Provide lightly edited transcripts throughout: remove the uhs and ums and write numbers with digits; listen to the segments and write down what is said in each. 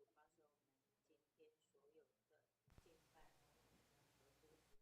主，保守我们今天所有的敬拜，合乎主你的旨意。我们这样在你面前祈求祷告，奉靠主的名。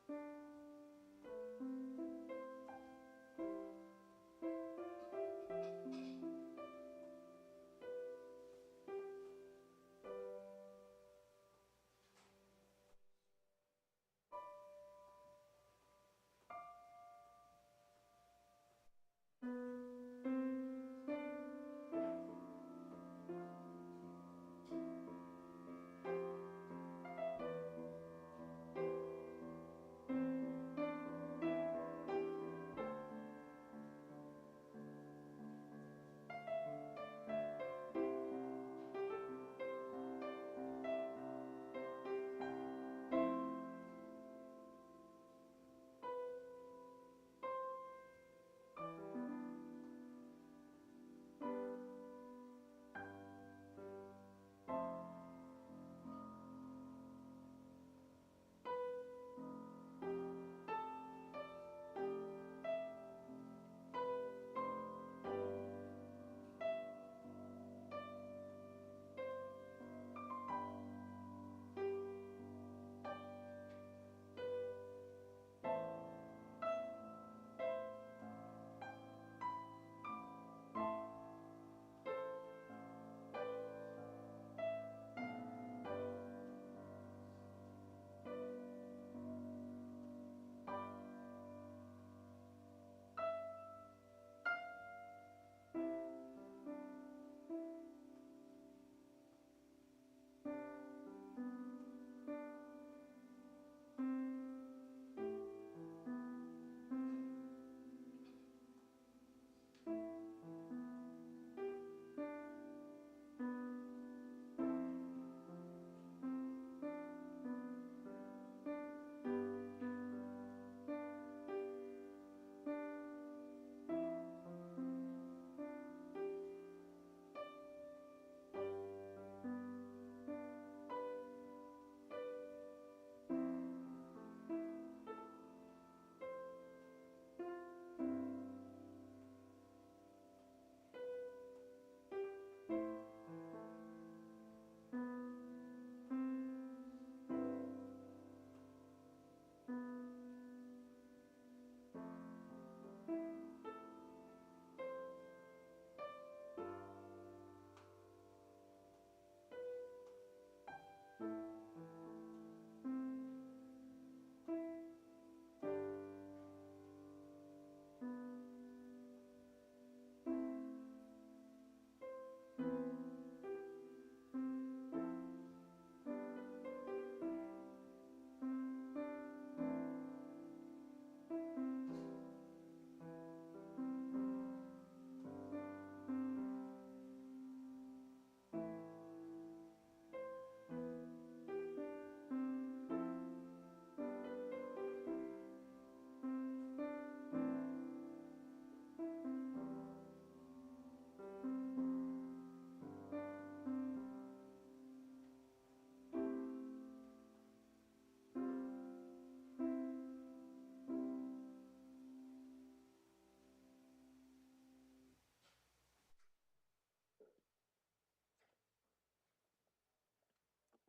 阿门。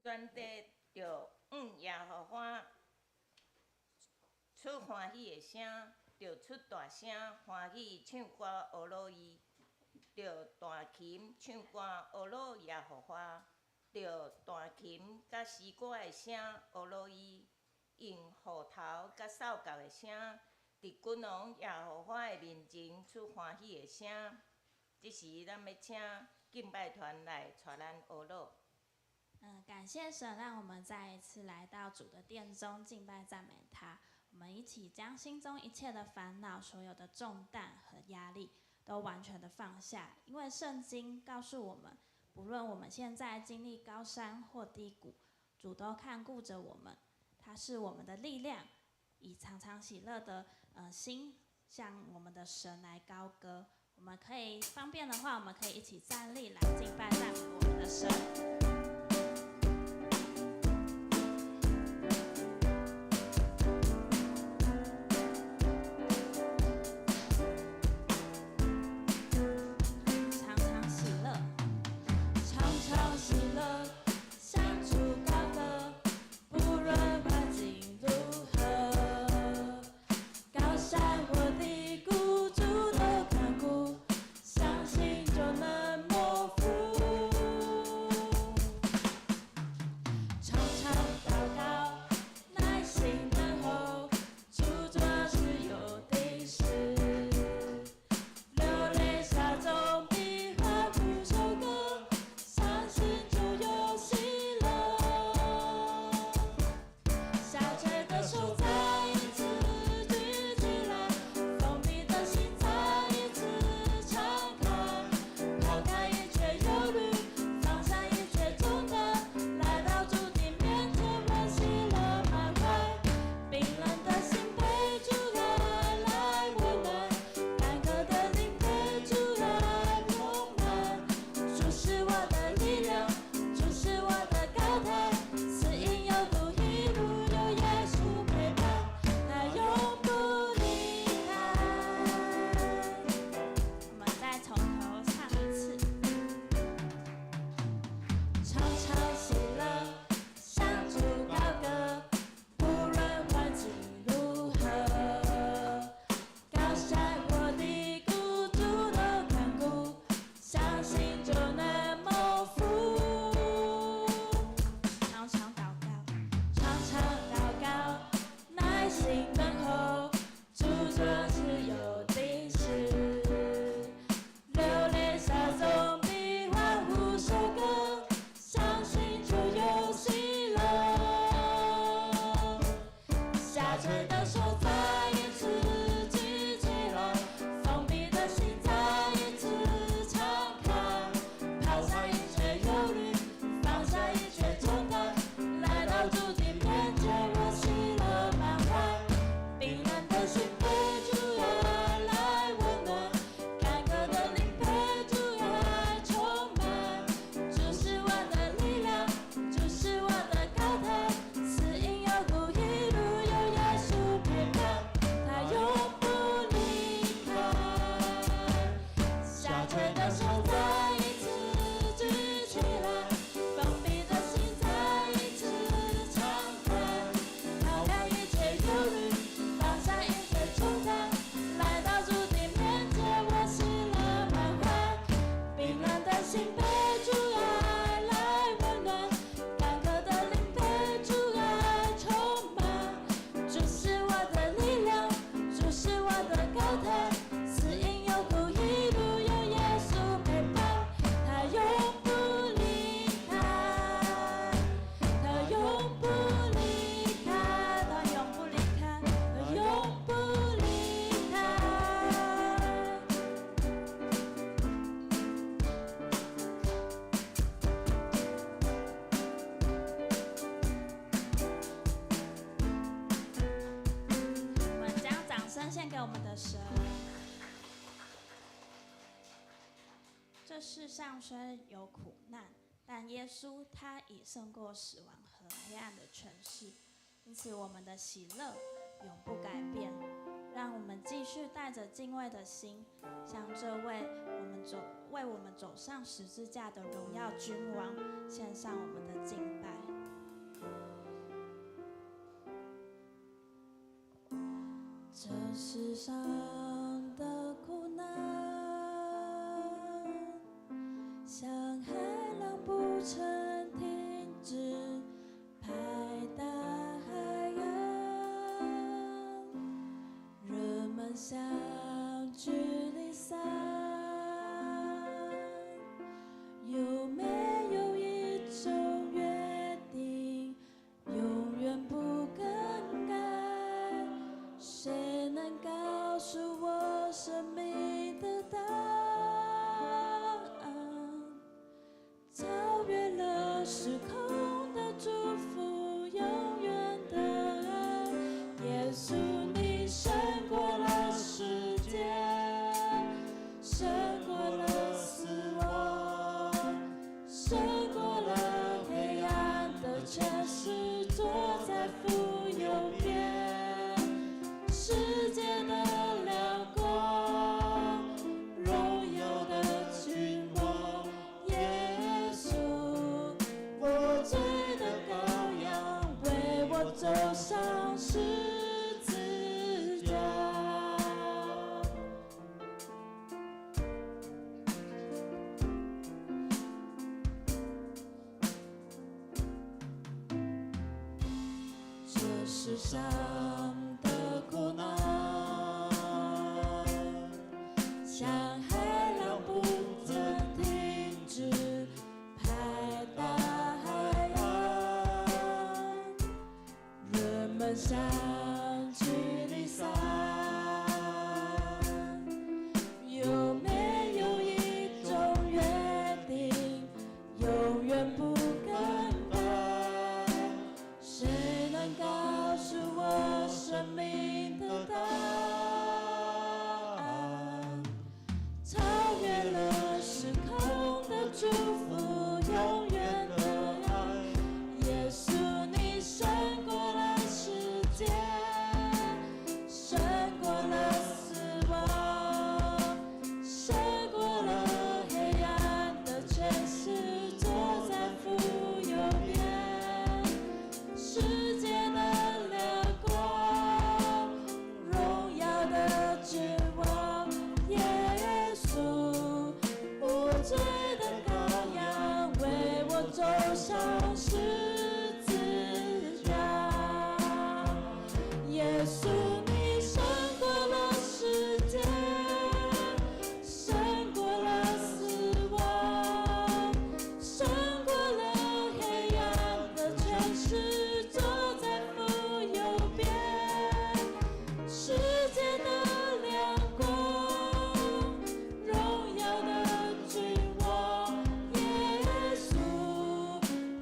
全地着耶和华出欢喜的声，着出大声欢喜唱歌学乐伊，着弹琴唱歌学乐耶和华，着弹琴甲诗歌的声学乐伊，用虎头甲扫角的声，伫君王耶和华的面前出欢喜的声。即时咱要请敬拜团来带咱学乐。感谢神，让我们再一次来到主的殿中敬拜赞美他。我们一起将心中一切的烦恼、所有的重担和压力都完全的放下，因为圣经告诉我们，不论我们现在经历高山或低谷，主都看顾着我们，他是我们的力量，以常常喜乐的心向我们的神来高歌。我们可以方便的话，我们可以一起站立来敬拜赞美我们的神。这世上虽有苦难，但耶稣他已胜过死亡和黑暗的权势，因此我们的喜乐永不改变。让我们继续带着敬畏的心，向这为我们走上十字架的荣耀君王献上我们的敬拜。距离散，有没有一种约定，永远不更改？谁能告诉我生命的答案？超越了时空的祝福，永远的爱。耶稣，你胜过了世界，胜过了死亡，胜过了黑暗的权势，坐在父右边，世界的亮光，荣耀的君王，耶稣，我罪的羔羊，为我走上十字架。这世上的苦难，像海浪不曾停止拍打海岸，人们相距离散，有没有一种约定，永远不更改？谁能告诉我生命的答案？超越了时空的祝福，永远的爱。耶稣，你胜过了世界，胜过了死亡，胜过了黑暗的权势，坐在父右边，世界的亮光，荣耀的君王，耶稣，无罪的羔羊，为我走上十字架。耶稣，你胜过了世界，胜过了死亡，胜过了黑暗的权势，坐在父右边，世界的亮光，荣耀的君王，耶稣，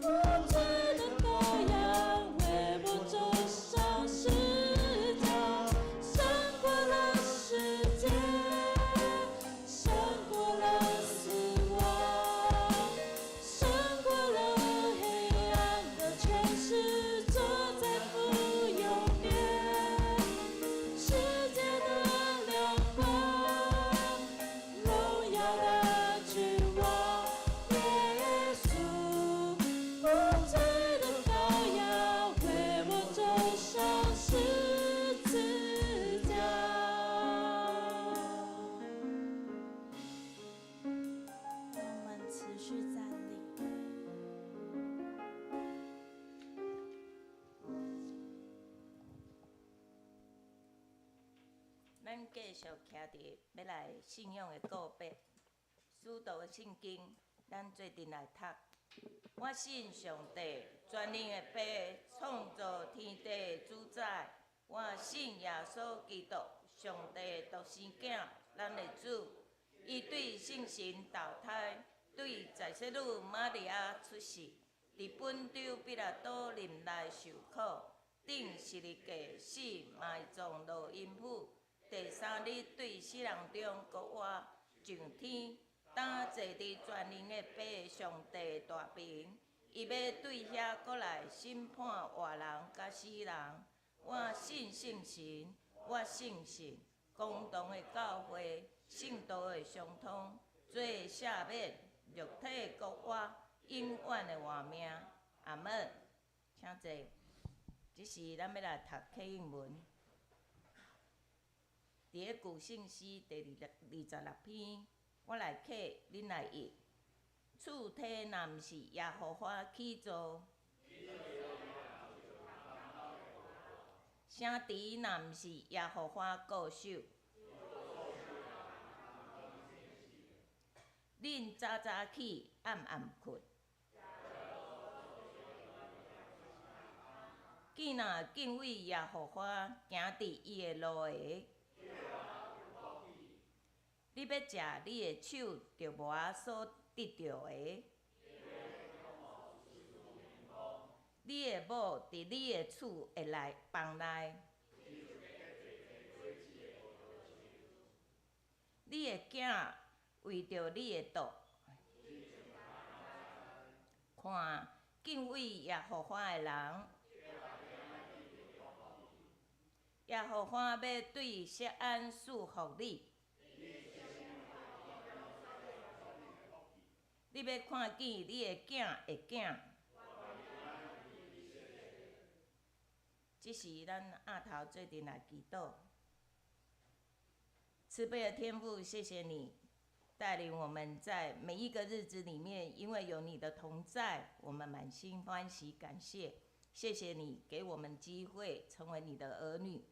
无罪的羔羊，为我走上十架，胜过了世界，胜过了死亡，胜过了黑暗的权势，坐在父右边，世界的亮光，荣耀的君王，耶稣，无罪的羔羊，为我走上十字架。让我们持续站立。咱继续徛伫要来信仰的告别，使徒的圣经，咱做阵来读。我信上帝，全能的爸，创造天地的主宰。我信耶稣基督，上帝独生囝，咱的主。伊对圣神投胎，对在世女玛利亚出世，伫本州彼拉多任内受苦，顶十字架死，埋葬落阴府。第三日对死人中国活上天，当坐伫全能的爸上帝大屏，伊要对遐过来审判活人甲死人。我信圣神，我信神，共同的教会，圣道的相通，做赦免，肉体国活，永远的活命。阿门。请坐。这是咱要来读启应文。伫个古圣诗第26篇，我来刻，恁来译。厝体若毋是耶和华起造，城池若毋是耶和华固守，恁早早起，暗暗困。见若敬畏耶和华，行伫伊的路下。你要食你的手着无所得着的。你的某伫你的厝的房内。你的囝为着你的肚。看，敬畏耶和华的人。耶和华要对锡安赐福你。你要看见你的囝的囝。这是咱暗头做阵来祈祷。慈悲的天父，谢谢你带领我们在每一个日子里面，因为有你的同在，我们满心欢喜感谢。谢谢你给我们机会成为你的儿女。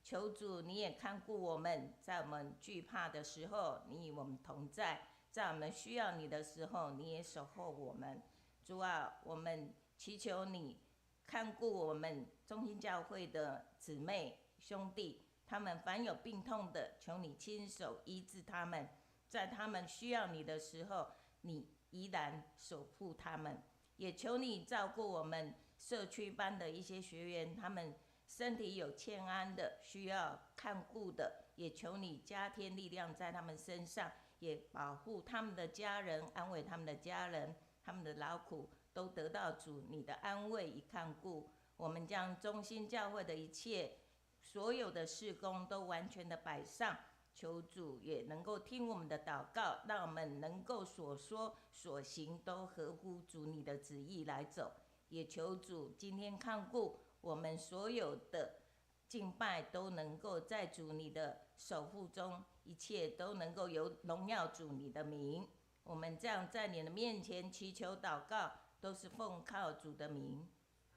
求主你也看顾我们，在我们惧怕的时候，你与我们同在；在我们需要你的时候，你也守候我们。主啊，我们祈求你看顾我们中心教会的姊妹兄弟，他们凡有病痛的，求你亲手医治他们，在他们需要你的时候，你依然守护他们。也求你照顾我们社区班的一些学员，他们身体有欠安的，需要看顾的，也求你加添力量在他们身上，也保护他们的家人，安慰他们的家人，他们的劳苦都得到主你的安慰与看顾。我们将中心教会的一切所有的事工都完全的摆上，求主也能够听我们的祷告，让我们能够所说所行都合乎主你的旨意来走。也求主今天看顾我们所有的敬拜，都能够在主你的守护中，一切都能够有荣耀主你的名。我们这样在你的面前祈求祷告，都是奉靠主的名，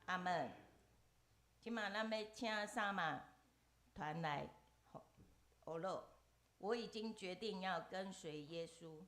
阿们。今晚咱要请萨玛团来欧乐，我已经决定要跟随耶稣。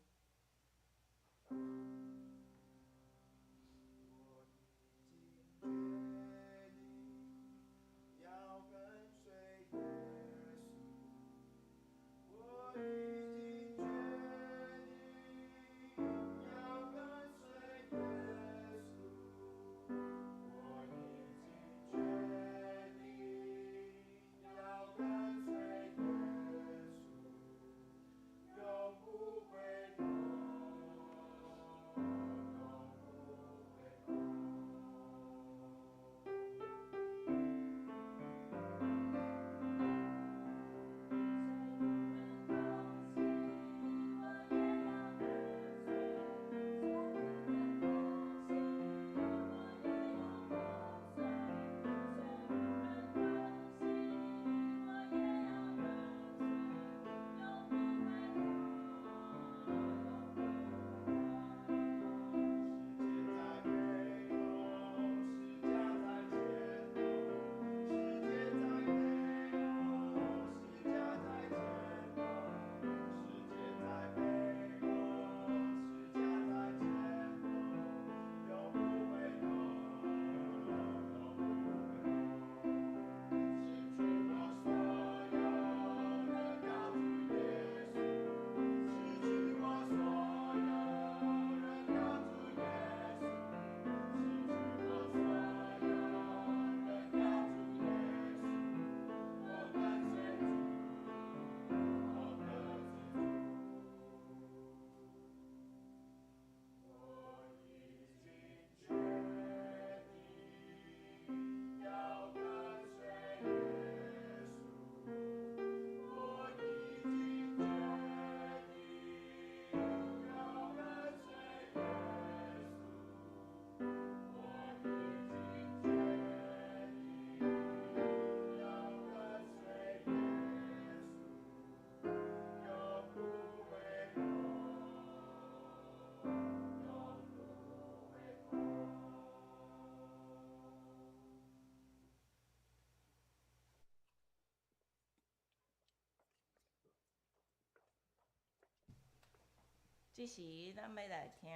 即时咱要来听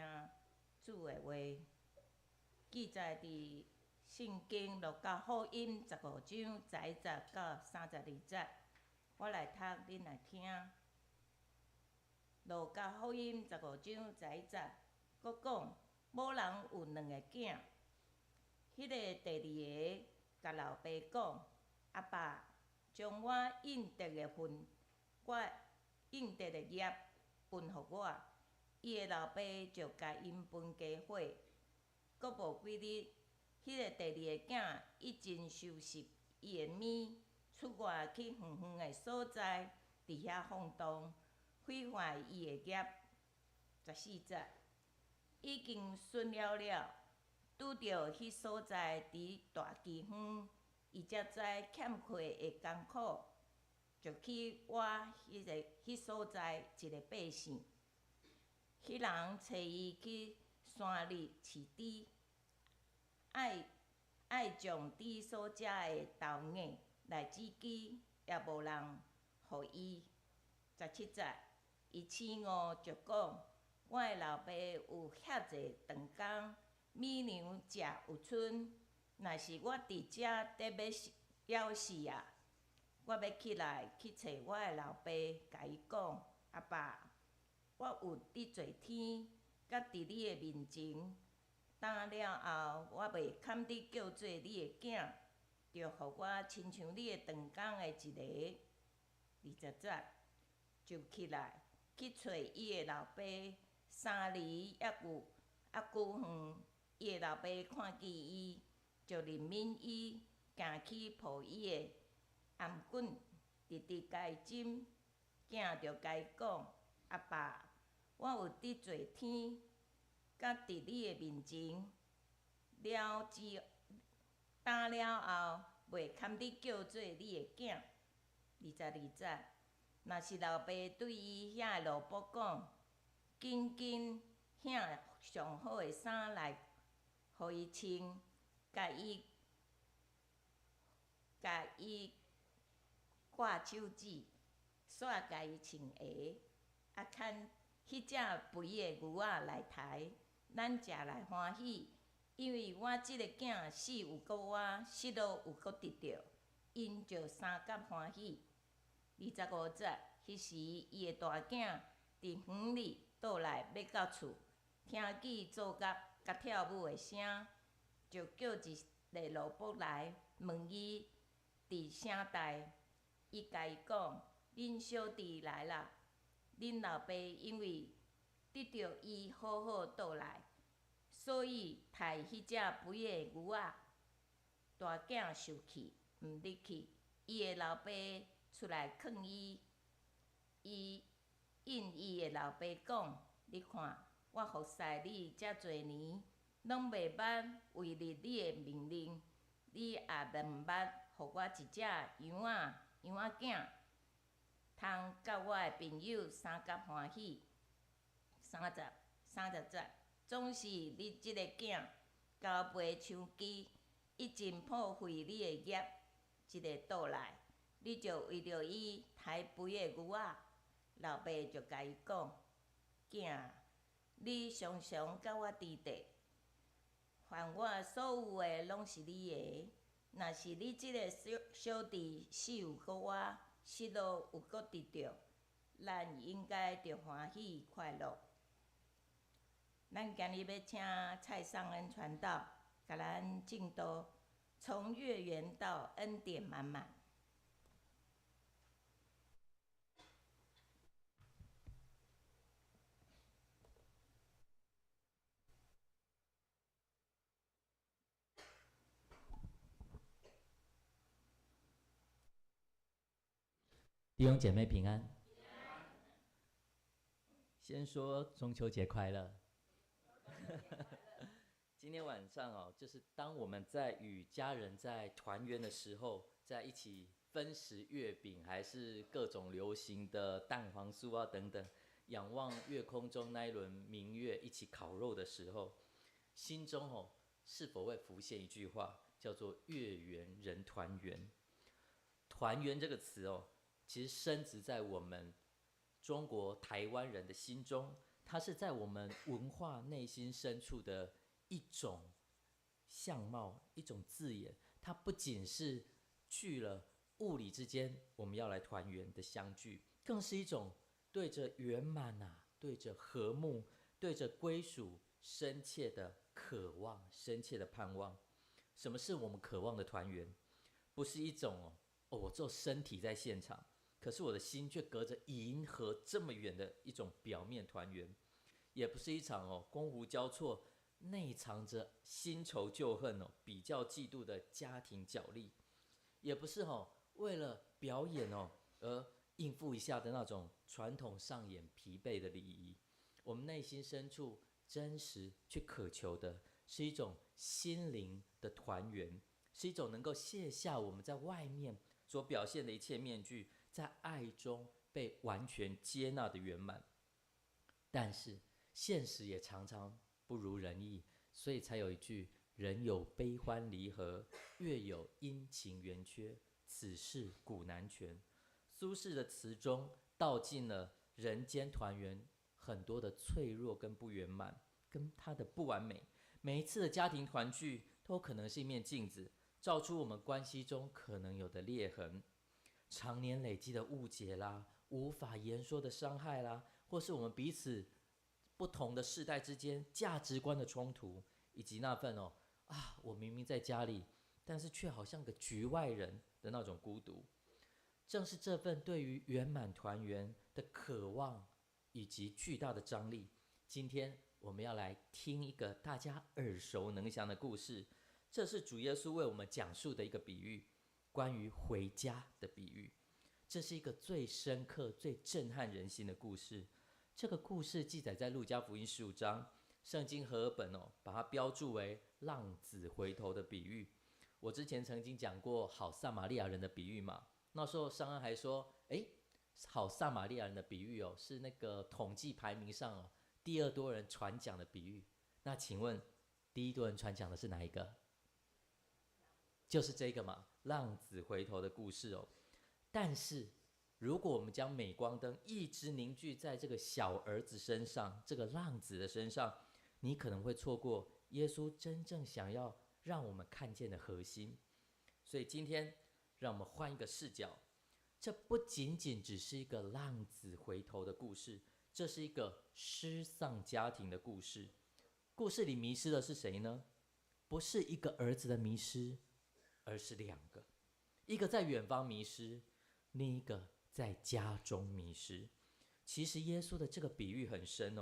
主的话，记载伫圣经路加福音15章11到32节。我来读，恁来听。路加福音15章11节，佫讲，某人有2个囝，迄个第2个甲老爸讲：阿爸，将我应得的份，我应得的业分互我。伊的老爸就甲因分家伙。佫无几日，迄个第2个囝已经收拾伊的物，出外去远远的所在，伫遐放荡，毁坏伊的业。14节，已经顺了，拄着迄所在伫大饥荒，伊才知欠亏的艰苦，就去挖迄所在一个百姓。迄人找伊去山里饲猪，爱将猪所食的豆莢来煮鸡，也无人互伊。17节，伊醒悟就讲：我的老爸有遐济长工，米粮食有剩，若是我伫遮得要死啊！我要起来去找我的老爸，甲伊讲：阿爸，我有得罪天，甲伫你的面前，打了后，我袂堪你叫做你的囝，就互我亲像你的长工的一个。20节，就起来去找伊的老爸，3里还久远，伊的老爸看见伊，就任命伊行去抱伊的颔管，直直甲伊针。囝就甲伊讲：阿爸，我有得罪天，甲伫你的面前，打了后，袂堪你叫做你的囝。22节，若是老爸对伊遐的奴仆讲：紧紧领上好的衫来，互伊穿，甲伊挂手指，煞甲伊穿鞋，啊，牵迄只肥的牛仔来抬，咱食来欢喜，因为我即个囝死有够活，失落有够得着，因就三甲欢喜。25节，迄时伊的大囝伫园里倒来要到厝，听见奏乐甲跳舞的声，就叫一个奴仆来问伊伫啥代。伊甲伊讲：恁小弟来啦，恁老爸因为得着伊好好倒来，所以杀迄只肥的牛仔。大囝受气，毋入去。伊的老爸出来劝伊，伊应伊的老爸讲：你看，我服侍你遮侪年，拢袂捌违逆你的命令，你也毋捌互我一只羊仔囝，通甲我的朋友三甲欢喜。30节，总是你即个囝交陪像鸡，已经破坏你的业，一个倒来，你就为着伊抬肥的牛仔。老爸就甲伊讲：囝，你常常甲我伫地，凡我所有的拢是你的。若是你即个小弟死有够活，失落有够得着，咱应该着欢喜快乐。咱今日要请蔡尚恩传道，甲咱进度从月圆到恩典满满。弟兄姐妹平安。先说中秋节快乐。今天晚上哦，就是当我们在与家人在团圆的时候，在一起分食月饼，还是各种流行的蛋黄酥啊等等，仰望月空中那一轮明月，一起烤肉的时候，心中哦是否会浮现一句话，叫做“月圆人团圆”。团圆这个词哦，其实深植在我们中国台湾人的心中，它是在我们文化内心深处的一种相貌，一种字眼。它不仅是聚了物理之间我们要来团圆的相聚，更是一种对着圆满对着和睦，对着归属深切的渴望，深切的盼望。什么是我们渴望的团圆？不是一种我只有身体在现场，可是我的心却隔着银河这么远的一种表面团圆，也不是一场觥湖交错、内藏着新仇旧恨比较嫉妒的家庭角力，也不是为了表演而应付一下的那种传统上演疲惫的礼仪。我们内心深处真实去渴求的是一种心灵的团圆，是一种能够卸下我们在外面所表现的一切面具，在爱中被完全接纳的圆满。但是现实也常常不如人意，所以才有一句人有悲欢离合，月有阴晴圆缺，此事古难全。苏轼的词中道尽了人间团圆很多的脆弱跟不圆满，跟它的不完美。每一次的家庭团聚都可能是一面镜子，照出我们关系中可能有的裂痕，常年累积的误解啦，无法言说的伤害啦，或是我们彼此不同的世代之间价值观的冲突，以及那份我明明在家里，但是却好像个局外人的那种孤独。正是这份对于圆满团圆的渴望以及巨大的张力，今天我们要来听一个大家耳熟能详的故事。这是主耶稣为我们讲述的一个比喻，关于回家的比喻。这是一个最深刻、最震撼人心的故事。这个故事记载在路加福音15章，圣经和合本把它标注为浪子回头的比喻。我之前曾经讲过好撒玛利亚人的比喻嘛，那时候尚恩还说，好撒玛利亚人的比喻是那个统计排名上第二多人传讲的比喻。那请问第一多人传讲的是哪一个？就是这个嘛，浪子回头的故事但是如果我们将镁光灯一直凝聚在这个小儿子身上，这个浪子的身上，你可能会错过耶稣真正想要让我们看见的核心。所以今天让我们换一个视角，这不仅仅只是一个浪子回头的故事，这是一个失丧家庭的故事。故事里迷失的是谁呢？不是一个儿子的迷失，而是两个，一个在远方迷失，另一个在家中迷失。其实耶稣的这个比喻很深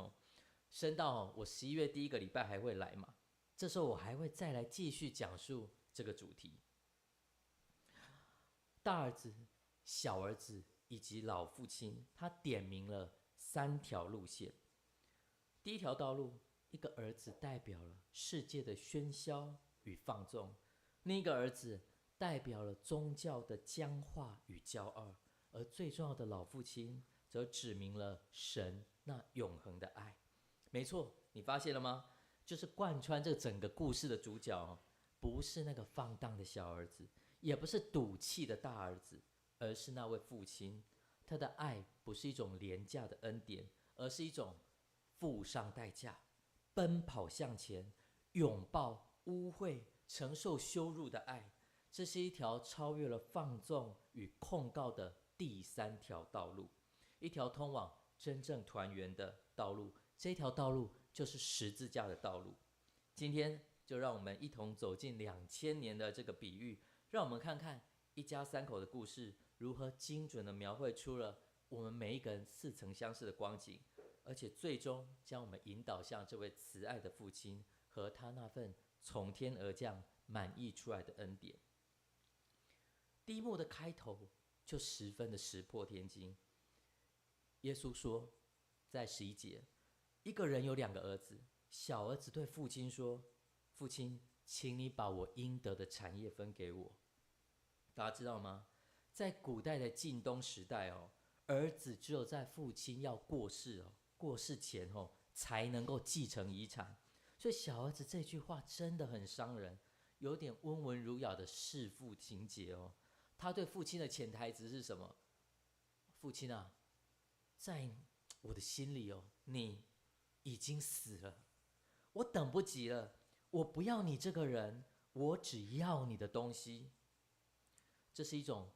深到我11月第一个礼拜还会来嘛，这时候我还会再来继续讲述这个主题。大儿子、小儿子以及老父亲，他点明了3条路线。第一条道路，一个儿子代表了世界的喧嚣与放纵，另一个儿子代表了宗教的僵化与骄傲，而最重要的老父亲则指明了神那永恒的爱。没错，你发现了吗？就是贯穿这整个故事的主角不是那个放荡的小儿子，也不是赌气的大儿子，而是那位父亲。他的爱不是一种廉价的恩典，而是一种付上代价，奔跑向前，拥抱污秽，承受羞辱的爱。这是一条超越了放纵与控告的第3条道路，一条通往真正团圆的道路。这条道路就是十字架的道路。今天就让我们一同走进2000年的这个比喻，让我们看看一家3口的故事如何精准地描绘出了我们每一个人似曾相识的光景，而且最终将我们引导向这位慈爱的父亲和他那份从天而降满溢出来的恩典。第一幕的开头就十分的石破天惊。耶稣说，在11节，一个人有2个儿子，小儿子对父亲说，父亲，请你把我应得的产业分给我。大家知道吗？在古代的晋东时代儿子只有在父亲要过世前才能够继承遗产。所以小儿子这句话真的很伤人，有点温文儒雅的弑父情节他对父亲的潜台词是什么？父亲啊，在我的心里你已经死了，我等不及了，我不要你这个人，我只要你的东西。这是一种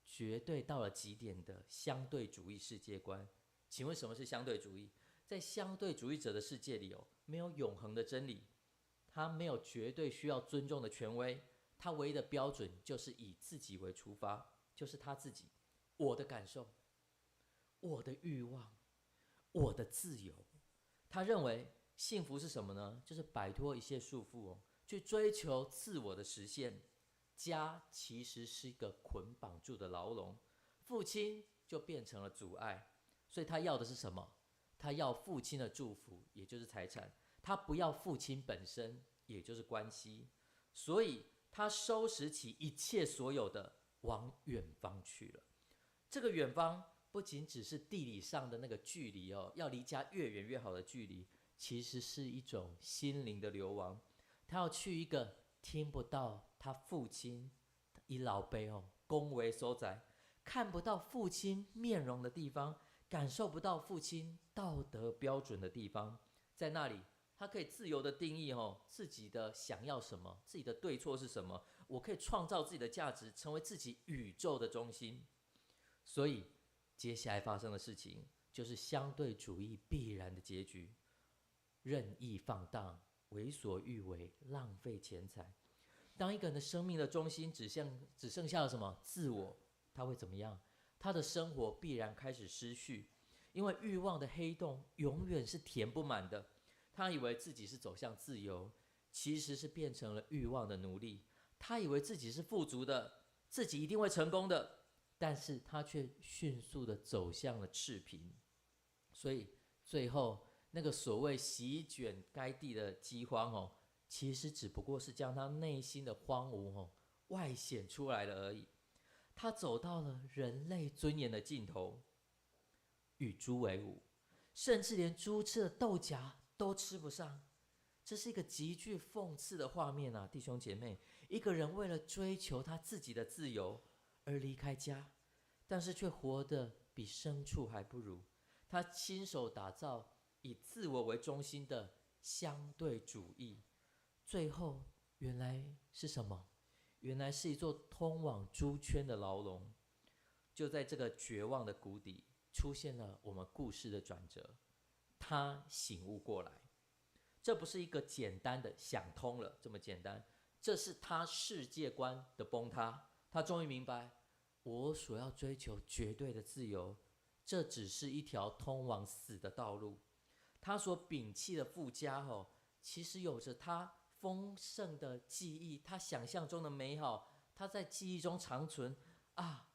绝对到了极点的相对主义世界观。请问什么是相对主义？在相对主义者的世界里没有永恒的真理，他没有绝对需要尊重的权威，他唯一的标准就是以自己为出发，就是他自己，我的感受，我的欲望，我的自由。他认为幸福是什么呢？就是摆脱一切束缚去追求自我的实现。家其实是一个捆绑住的牢笼，父亲就变成了阻碍，所以他要的是什么？他要父亲的祝福，也就是财产，他不要父亲本身，也就是关系。所以他收拾起一切所有的，往远方去了。这个远方不仅只是地理上的那个距离要离家越远越好的距离，其实是一种心灵的流亡。他要去一个听不到他父亲以老爸恭维所在，看不到父亲面容的地方，感受不到父亲道德标准的地方。在那里他可以自由的定义自己的想要什么，自己的对错是什么，我可以创造自己的价值，成为自己宇宙的中心。所以接下来发生的事情就是相对主义必然的结局，任意放荡，为所欲为，浪费钱财。当一个人的生命的中心只剩下了什么？自我，他会怎么样？他的生活必然开始失序，因为欲望的黑洞永远是填不满的。他以为自己是走向自由，其实是变成了欲望的奴隶。他以为自己是富足的，自己一定会成功的，但是他却迅速的走向了赤贫。所以最后那个所谓席卷该地的饥荒其实只不过是将他内心的荒芜外显出来了而已。他走到了人类尊严的尽头，与猪为伍，甚至连猪吃的豆荚都吃不上。这是一个极具讽刺的画面啊，弟兄姐妹，一个人为了追求他自己的自由而离开家，但是却活得比牲畜还不如。他亲手打造以自我为中心的相对主义，最后原来是什么？原来是一座通往猪圈的牢笼。就在这个绝望的谷底，出现了我们故事的转折。他醒悟过来，这不是一个简单的想通了这么简单，这是他世界观的崩塌。他终于明白，我所要追求绝对的自由，这只是一条通往死的道路。他所摒弃的富家其实有着他丰盛的记忆，他想象中的美好，他在记忆中长存啊，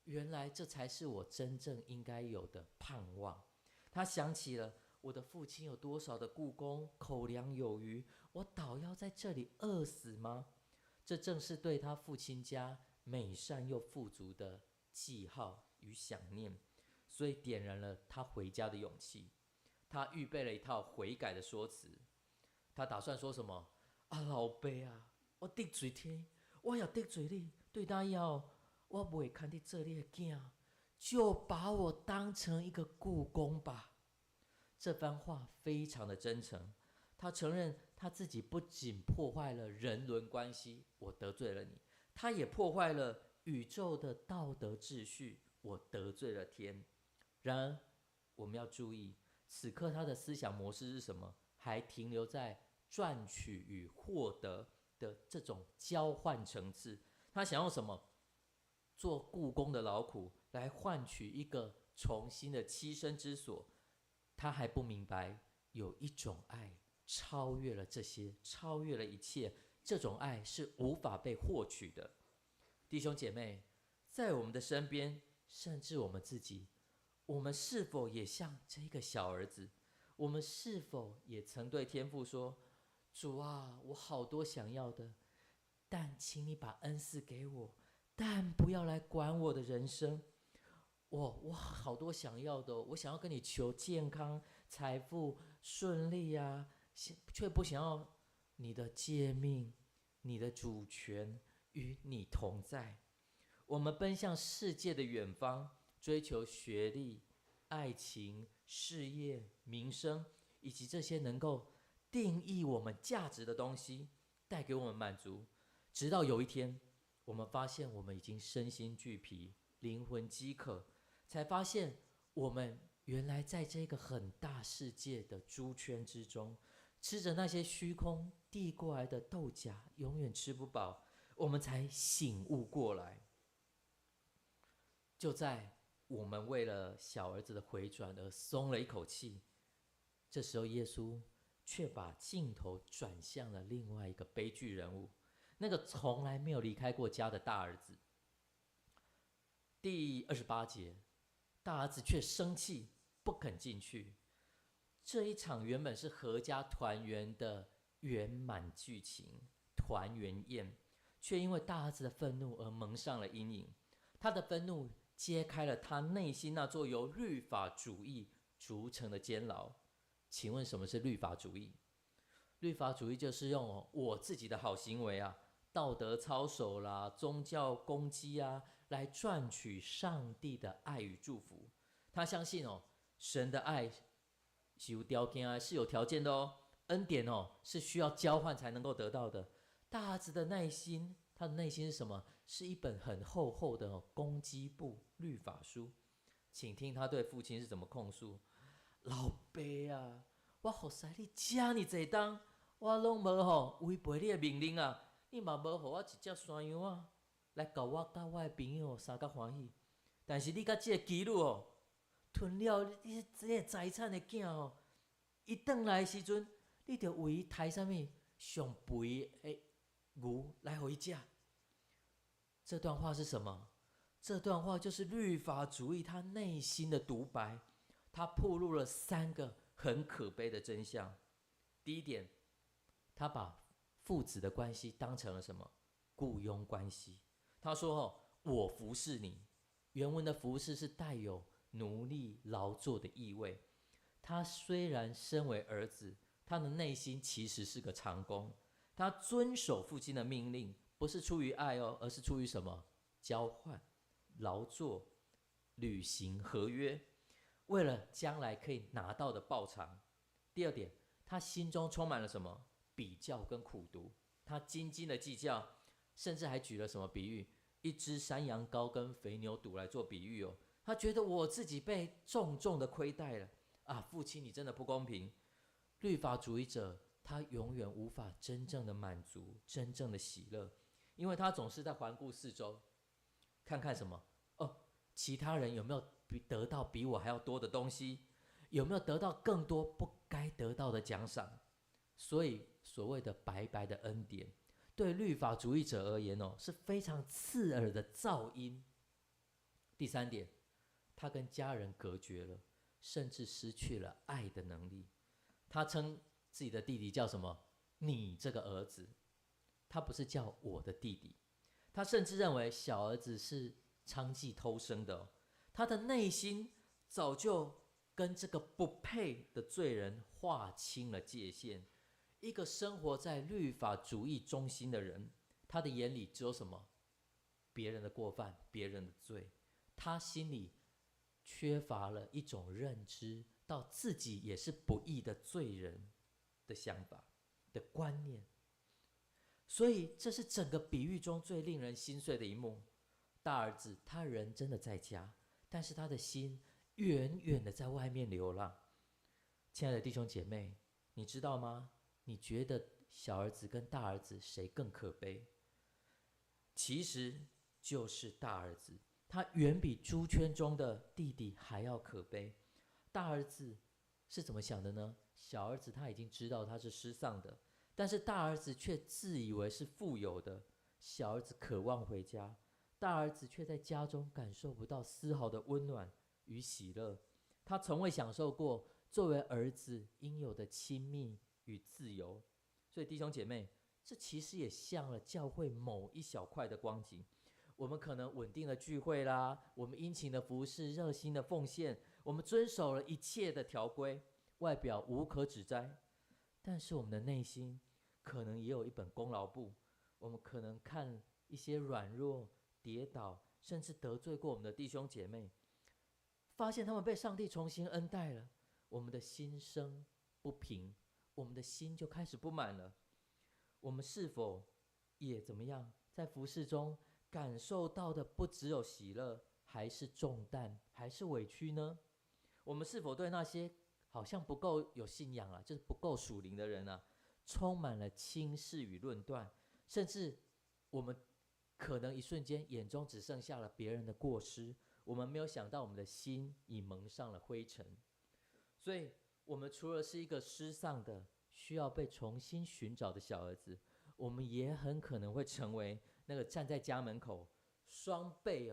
原来这才是我真正应该有的盼望。他想起了我的父亲有多少的故宫，口粮有余，我倒要在这里饿死吗？这正是对他父亲家美善又富足的记号与想念，所以点燃了他回家的勇气。他预备了一套悔改的说辞，他打算说什么？老爸啊，我得罪天，我要得罪你，对他以后我不会看你做你的囝，就把我当成一个故宫吧。这番话非常的真诚，他承认他自己不仅破坏了人伦关系，我得罪了你，他也破坏了宇宙的道德秩序，我得罪了天。然而我们要注意，此刻他的思想模式是什么？还停留在赚取与获得的这种交换层次。他想用什么？做故宫的劳苦来换取一个重新的栖身之所。他还不明白，有一种爱超越了这些，超越了一切，这种爱是无法被获取的。弟兄姐妹，在我们的身边，甚至我们自己，我们是否也像这个小儿子？我们是否也曾对天父说，主啊，我好多想要的，但请你把恩赐给我，但不要来管我的人生。我好多想要的我想要跟你求健康、财富、顺利啊，却不想要你的诫命、你的主权与你同在。我们奔向世界的远方，追求学历、爱情、事业、名声，以及这些能够定义我们价值的东西，带给我们满足。直到有一天，我们发现我们已经身心俱疲，灵魂饥渴，才发现我们原来在这个很大世界的猪圈之中，吃着那些虚空递过来的豆荚，永远吃不饱。我们才醒悟过来。就在我们为了小儿子的回转而松了一口气，这时候耶稣却把镜头转向了另外一个悲剧人物，那个从来没有离开过家的大儿子。第28节，大儿子却生气，不肯进去。这一场原本是合家团圆的圆满剧情，团圆宴，却因为大儿子的愤怒而蒙上了阴影。他的愤怒揭开了他内心那座由律法主义筑成的监牢。请问什么是律法主义？律法主义就是用我自己的好行为啊，道德操守啦，宗教攻击啊，来赚取上帝的爱与祝福。他相信神的爱是有条件啊，是有条件的哦，恩典是需要交换才能够得到的。大儿子的内心，他的内心是什么？是一本很厚厚的公鸡簿律法书。请听他对父亲是怎么控诉：老爸啊，我服侍你这么多天，我拢无违背你的命令啊，你嘛无给我一只山羊啊，来搞我甲我的朋友相甲欢喜。但是你甲这个基路吞了你这个财产的囝伊转来的时阵，你就为伊抬什么上肥的牛来给伊吃。这段话是什么？这段话就是律法主义他内心的独白。他暴露了3个很可悲的真相。第一点，他把父子的关系当成了什么？雇佣关系。他说我服侍你，原文的服侍是带有奴隶劳作的意味。他虽然身为儿子，他的内心其实是个长工。他遵守父亲的命令，不是出于爱而是出于什么？交换、劳作、履行合约，为了将来可以拿到的报偿。第二点，他心中充满了什么？比较跟苦毒。他斤斤的计较，甚至还举了什么比喻？一只山羊羔跟肥牛肚来做比喻他觉得我自己被重重的亏待了啊！父亲，你真的不公平。律法主义者他永远无法真正的满足，真正的喜乐，因为他总是在环顾四周，看看什么其他人有没有得到比我还要多的东西，有没有得到更多不该得到的奖赏。所以所谓的白白的恩典，对律法主义者而言是非常刺耳的噪音。第三点，他跟家人隔绝了，甚至失去了爱的能力。他称自己的弟弟叫什么？你这个儿子。他不是叫我的弟弟。他甚至认为小儿子是娼妓偷生的他的内心早就跟这个不配的罪人划清了界限。一个生活在律法主义中心的人，他的眼里只有什么？别人的过犯，别人的罪。他心里缺乏了一种认知到自己也是不义的罪人的想法的观念。所以这是整个比喻中最令人心碎的一幕。大儿子他人真的在家，但是他的心远远的在外面流浪。亲爱的弟兄姐妹，你知道吗？你觉得小儿子跟大儿子谁更可悲？其实就是大儿子，他远比猪圈中的弟弟还要可悲。大儿子是怎么想的呢？小儿子他已经知道他是失丧的，但是大儿子却自以为是富有的。小儿子渴望回家，大儿子却在家中感受不到丝毫的温暖与喜乐。他从未享受过作为儿子应有的亲密与自由。所以弟兄姐妹，这其实也像了教会某一小块的光景。我们可能稳定的聚会啦，我们殷勤的服事，热心的奉献，我们遵守了一切的条规，外表无可指摘。但是我们的内心可能也有一本功劳簿，我们可能看一些软弱、跌倒，甚至得罪过我们的弟兄姐妹，发现他们被上帝重新恩待了，我们的心生不平，我们的心就开始不满了。我们是否也怎么样，在服事中感受到的不只有喜乐，还是重担，还是委屈呢？我们是否对那些好像不够有信仰就是不够属灵的人充满了轻视与论断，甚至我们可能一瞬间眼中只剩下了别人的过失，我们没有想到我们的心已蒙上了灰尘。所以我们除了是一个失丧的需要被重新寻找的小儿子，我们也很可能会成为那个站在家门口双背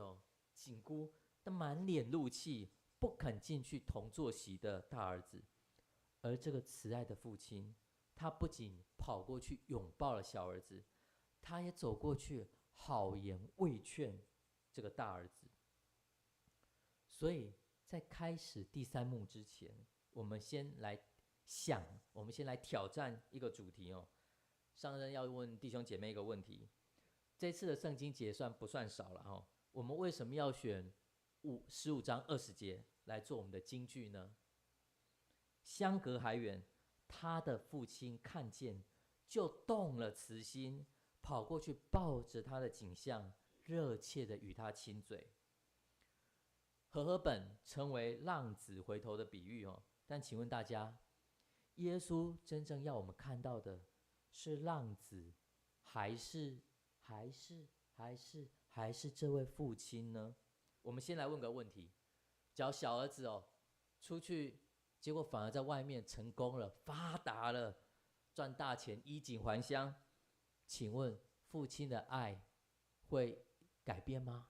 紧箍的满脸怒气不肯进去同坐席的大儿子。而这个慈爱的父亲，他不仅跑过去拥抱了小儿子，他也走过去好言慰劝这个大儿子。所以在开始第3幕之前，我们先来挑战一个主题上任要问弟兄姐妹一个问题，这次的圣经节不算少了我们为什么要选15章20节来做我们的金句呢？相隔还远，他的父亲看见，就动了慈心，跑过去抱着他的颈项，热切的与他亲嘴。和合本称为浪子回头的比喻但请问大家，耶稣真正要我们看到的是浪子，还是这位父亲呢？我们先来问个问题，只要小儿子出去，结果反而在外面成功了，发达了，赚大钱，衣锦还乡，请问父亲的爱会改变吗？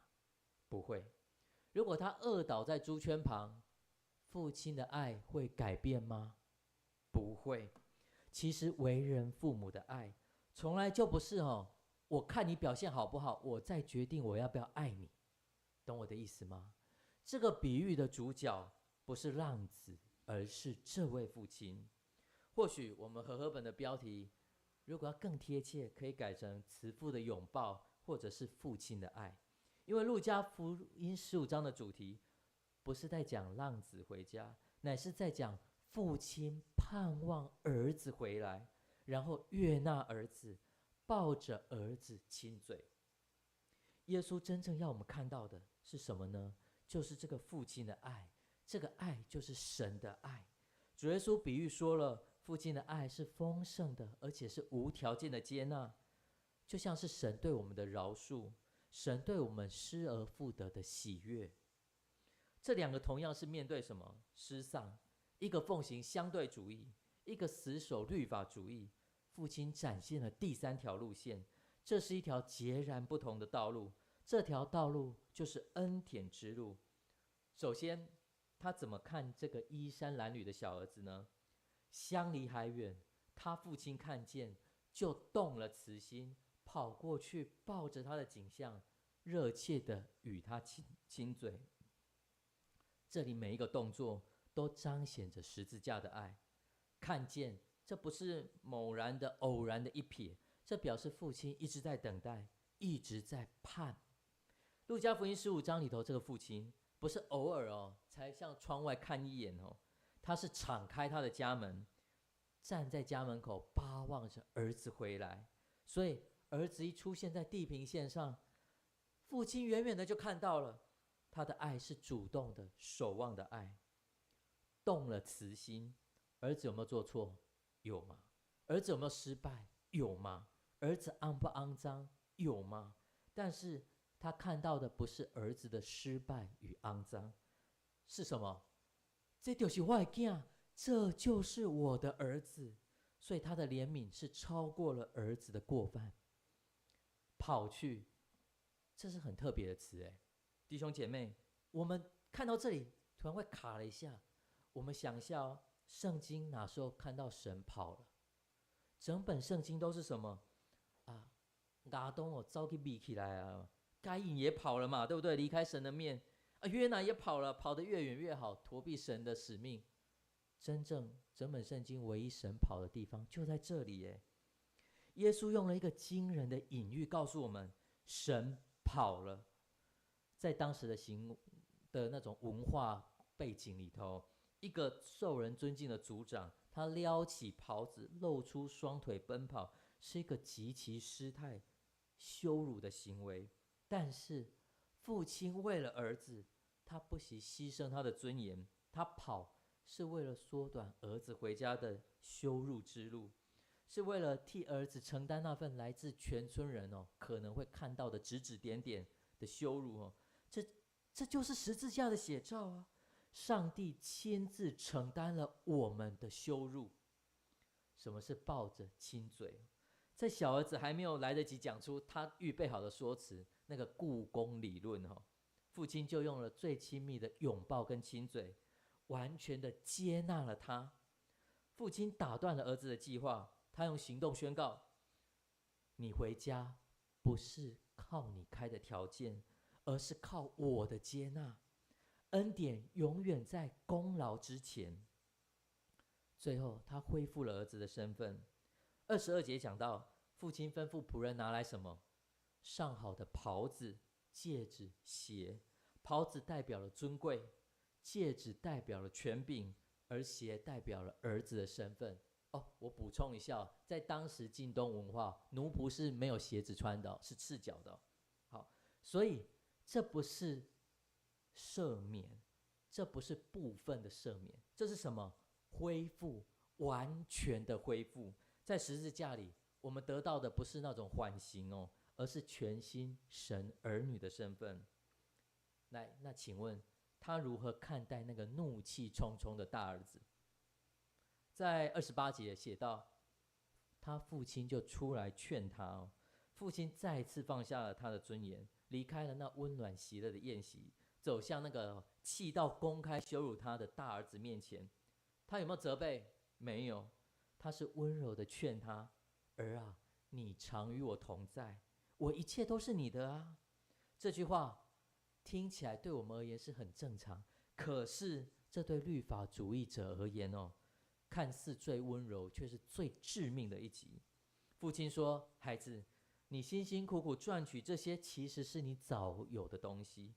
不会。如果他饿倒在猪圈旁，父亲的爱会改变吗？不会。其实为人父母的爱从来就不是我看你表现好不好，我再决定我要不要爱你，懂我的意思吗？这个比喻的主角不是浪子，而是这位父亲。或许我们和合本的标题如果要更贴切，可以改成慈父的拥抱，或者是父亲的爱。因为路加福音15章的主题不是在讲浪子回家，乃是在讲父亲盼望儿子回来，然后悦纳儿子，抱着儿子亲嘴。耶稣真正要我们看到的是什么呢？就是这个父亲的爱，这个爱就是神的爱。主耶稣比喻说了，父亲的爱是丰盛的，而且是无条件的接纳，就像是神对我们的饶恕，神对我们失而复得的喜悦。这两个同样是面对什么？失丧。一个奉行相对主义，一个死守律法主义。父亲展现了第3条路线，这是一条截然不同的道路。这条道路就是恩典之路。首先，他怎么看这个衣衫褴褛的小儿子呢？相离还远，他父亲看见，就动了慈心，跑过去抱着他的颈项，热切的与他亲嘴。这里每一个动作都彰显着十字架的爱。看见，这不是偶然的一瞥，这表示父亲一直在等待，一直在盼。路加福音15章里头，这个父亲不是偶尔才向窗外看一眼他是敞开他的家门，站在家门口巴望着儿子回来。所以儿子一出现在地平线上，父亲远远的就看到了，他的爱是主动的、守望的爱，动了慈心。儿子有没有做错？有吗？儿子有没有失败？有吗？儿子肮不肮脏？有吗？但是他看到的不是儿子的失败与肮脏，是什么？这就是我的儿子，这就是我的儿子。所以他的怜悯是超过了儿子的过犯。跑去，这是很特别的词弟兄姐妹，我们看到这里突然会卡了一下。我们想一下圣经哪时候看到神跑了？整本圣经都是什么亚当早去密起来该隐也跑了嘛，对不对？离开神的面约拿也跑了，跑得越远越好，逃避神的使命。真正整本圣经唯一神跑的地方就在这里耶稣用了一个惊人的隐喻告诉我们，神跑了。在当时的那种文化背景里头，一个受人尊敬的族长，他撩起袍子，露出双腿奔跑，是一个极其失态、羞辱的行为。但是父亲为了儿子，他不惜牺牲他的尊严，他跑是为了缩短儿子回家的羞辱之路，是为了替儿子承担那份来自全村人可能会看到的指指点点的羞辱这就是十字架的写照啊！上帝亲自承担了我们的羞辱。什么是抱着亲嘴？在小儿子还没有来得及讲出他预备好的说辞，那个故宫理论父亲就用了最亲密的拥抱跟亲嘴，完全的接纳了他。父亲打断了儿子的计划，他用行动宣告：你回家不是靠你开的条件，而是靠我的接纳。恩典永远在功劳之前。最后他恢复了儿子的身份。22节讲到，父亲吩咐仆人拿来什么？上好的袍子、戒指、鞋。袍子代表了尊贵，戒指代表了权柄，而鞋代表了儿子的身份。我补充一下，在当时近东文化，奴仆是没有鞋子穿的，是赤脚的。好，所以这不是赦免，这不是部分的赦免，这是什么？恢复，完全的恢复。在十字架里，我们得到的不是那种缓刑而是全新神儿女的身份。那请问他如何看待那个怒气冲冲的大儿子？在28节写到，他父亲就出来劝他父亲再次放下了他的尊严，离开了那温暖喜乐的宴席，走向那个气到公开羞辱他的大儿子面前。他有没有责备？没有，他是温柔的劝他：儿啊，你常与我同在，我一切都是你的啊。这句话听起来对我们而言是很正常，可是这对律法主义者而言看似最温柔，却是最致命的一击。父亲说：孩子，你辛辛苦苦赚取这些，其实是你早有的东西。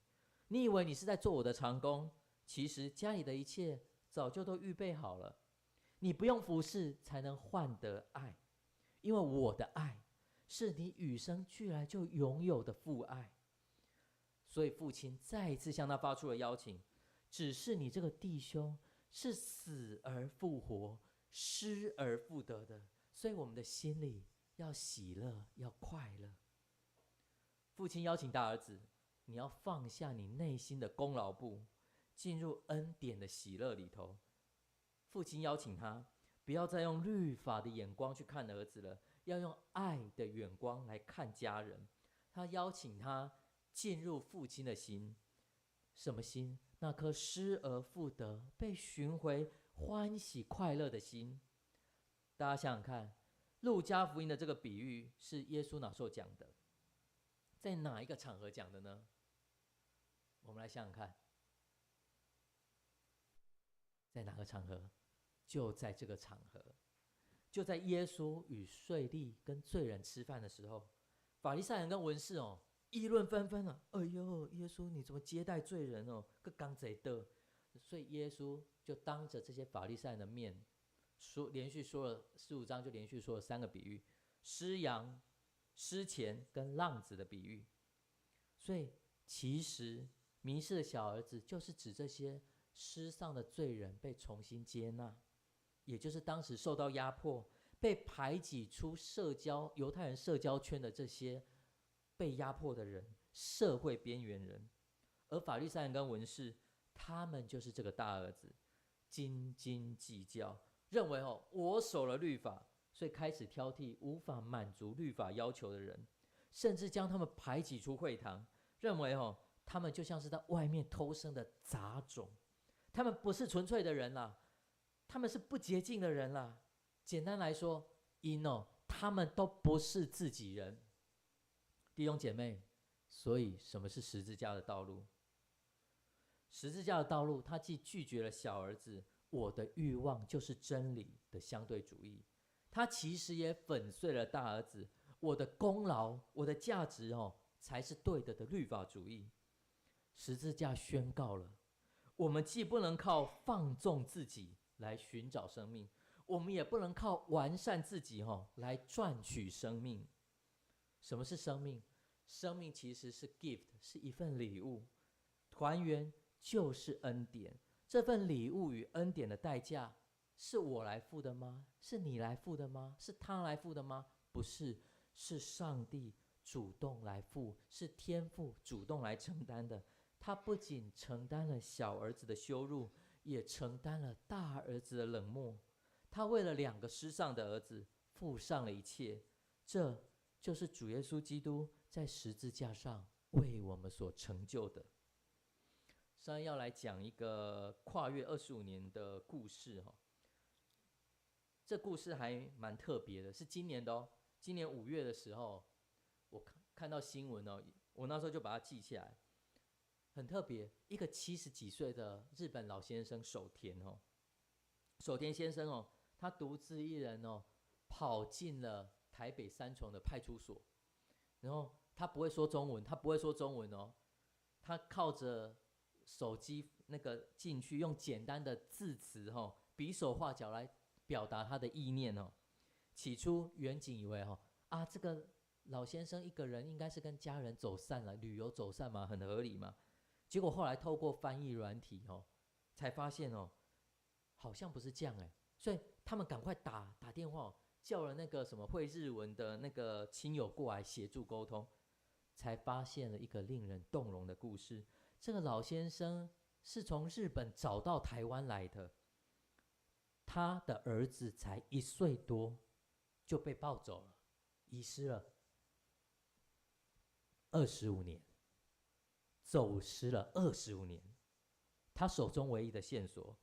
你以为你是在做我的长工，其实家里的一切早就都预备好了。你不用服侍才能换得爱，因为我的爱是你与生俱来就拥有的父爱。所以父亲再一次向他发出了邀请，只是你这个弟兄是死而复活、失而复得的，所以我们的心里要喜乐，要快乐。父亲邀请大儿子，你要放下你内心的功劳簿，进入恩典的喜乐里头。父亲邀请他，不要再用律法的眼光去看儿子了，要用爱的眼光来看家人。他邀请他进入父亲的心。什么心？那颗失而复得、被寻回、欢喜快乐的心。大家想想看，路加福音的这个比喻是耶稣哪时候讲的？在哪一个场合讲的呢？我们来想想看，在哪个场合？就在这个场合，就在耶稣与税吏跟罪人吃饭的时候，法利赛人跟文士议论纷纷了。哎呦，耶稣你怎么接待罪人个刚贼的。所以耶稣就当着这些法利赛人的面连续说了15章，就连续说了3个比喻：失羊、失钱跟浪子的比喻。所以其实迷失的小儿子就是指这些失丧的罪人被重新接纳，也就是当时受到压迫、被排挤出犹太人社交圈的这些被压迫的人，社会边缘人。而法利赛人跟文士，他们就是这个大儿子，斤斤计较，认为我守了律法，所以开始挑剔无法满足律法要求的人，甚至将他们排挤出会堂，认为他们就像是在外面偷生的杂种，他们不是纯粹的人啦，他们是不洁净的人啦。简单来说，他们都不是自己人。弟兄姐妹，所以什么是十字架的道路？十字架的道路，它既拒绝了小儿子我的欲望就是真理的相对主义，它其实也粉碎了大儿子我的功劳、我的价值才是对的律法主义。十字架宣告了，我们既不能靠放纵自己来寻找生命，我们也不能靠完善自己来赚取生命。什么是生命？生命其实是 gift， 是一份礼物。团圆就是恩典，这份礼物与恩典的代价是我来付的吗？是你来付的吗？是他来付的吗？不是，是上帝主动来付，是天父主动来承担的。他不仅承担了小儿子的羞辱，也承担了大儿子的冷漠。他为了2个失丧的儿子付上了一切，这就是主耶稣基督在十字架上为我们所成就的。上要来讲一个跨越25年的故事这故事还蛮特别的，是今年的今年5月的时候，我看到新闻我那时候就把它记起来。很特别，一个70几岁的日本老先生守田守田先生他独自一人跑进了台北三重的派出所，然后他不会说中文，他靠着手机那个进去，用简单的字词比手画脚来表达他的意念起初远景以为这个老先生一个人应该是跟家人走散了，旅游走散嘛，很合理嘛。结果后来透过翻译软体才发现好像不是这样所以他们赶快打电话叫了那个什么会日文的那个亲友过来协助沟通，才发现了一个令人动容的故事。这个老先生是从日本找到台湾来的，他的儿子才1岁多就被抱走了，遗失了25年，走失了25年。他手中唯一的线索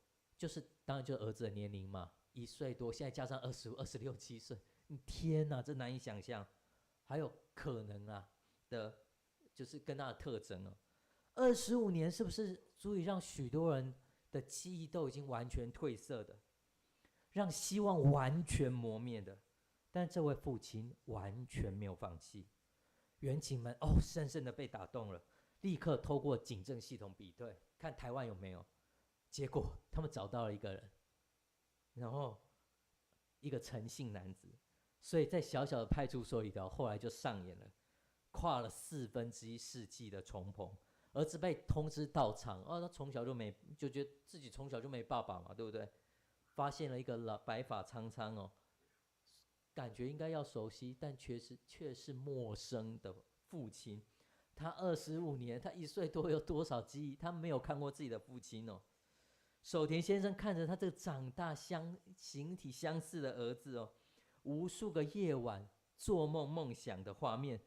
当然就是儿子的年龄嘛，1岁多，现在加上25、26、7岁，天哪，这难以想象。还有可能的，就是跟他的特征25年是不是足以让许多人的记忆都已经完全褪色的，让希望完全磨灭的？但这位父亲完全没有放弃。远景们深深的被打动了，立刻透过警政系统比对，看台湾有没有。结果他们找到了一个人，然后一个陈姓男子，所以在小小的派出所里头，后来就上演了跨了1/4世纪的重逢。儿子被通知到场他从小就觉得自己从小就没爸爸嘛，对不对？发现了一个白发苍苍感觉应该要熟悉，但却是陌生的父亲。他25年，他1岁多，有多少记忆？他没有看过自己的父亲守田先生看着他这个长大形体相似的儿子无数个夜晚做梦想的画面，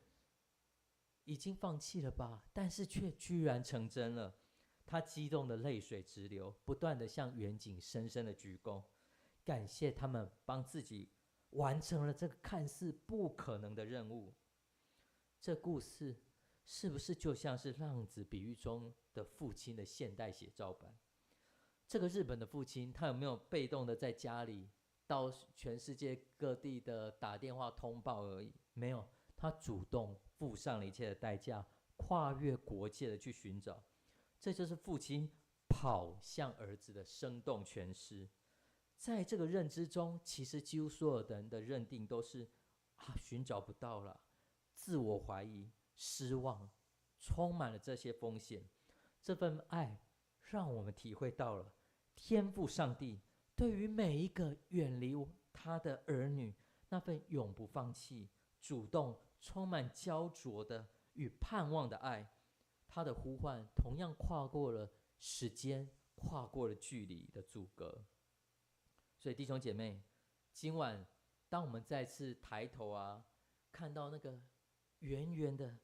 已经放弃了吧？但是却居然成真了。他激动的泪水直流，不断的向远景深深的鞠躬，感谢他们帮自己完成了这个看似不可能的任务。这故事是不是就像是浪子比喻中的父亲的现代写照版？这个日本的父亲，他有没有被动的在家里到全世界各地的打电话通报而已？没有，他主动付上了一切的代价，跨越国界的去寻找。这就是父亲跑向儿子的生动诠释。在这个认知中，其实几乎所有的人的认定都是寻找不到了，自我怀疑、失望，充满了这些风险。这份爱让我们体会到了天父上帝对于每一个远离他的儿女那份永不放弃、主动、充满焦灼的与盼望的爱。他的呼唤同样跨过了时间，跨过了距离的阻隔。所以弟兄姐妹，今晚当我们再次抬头看到那个圆圆的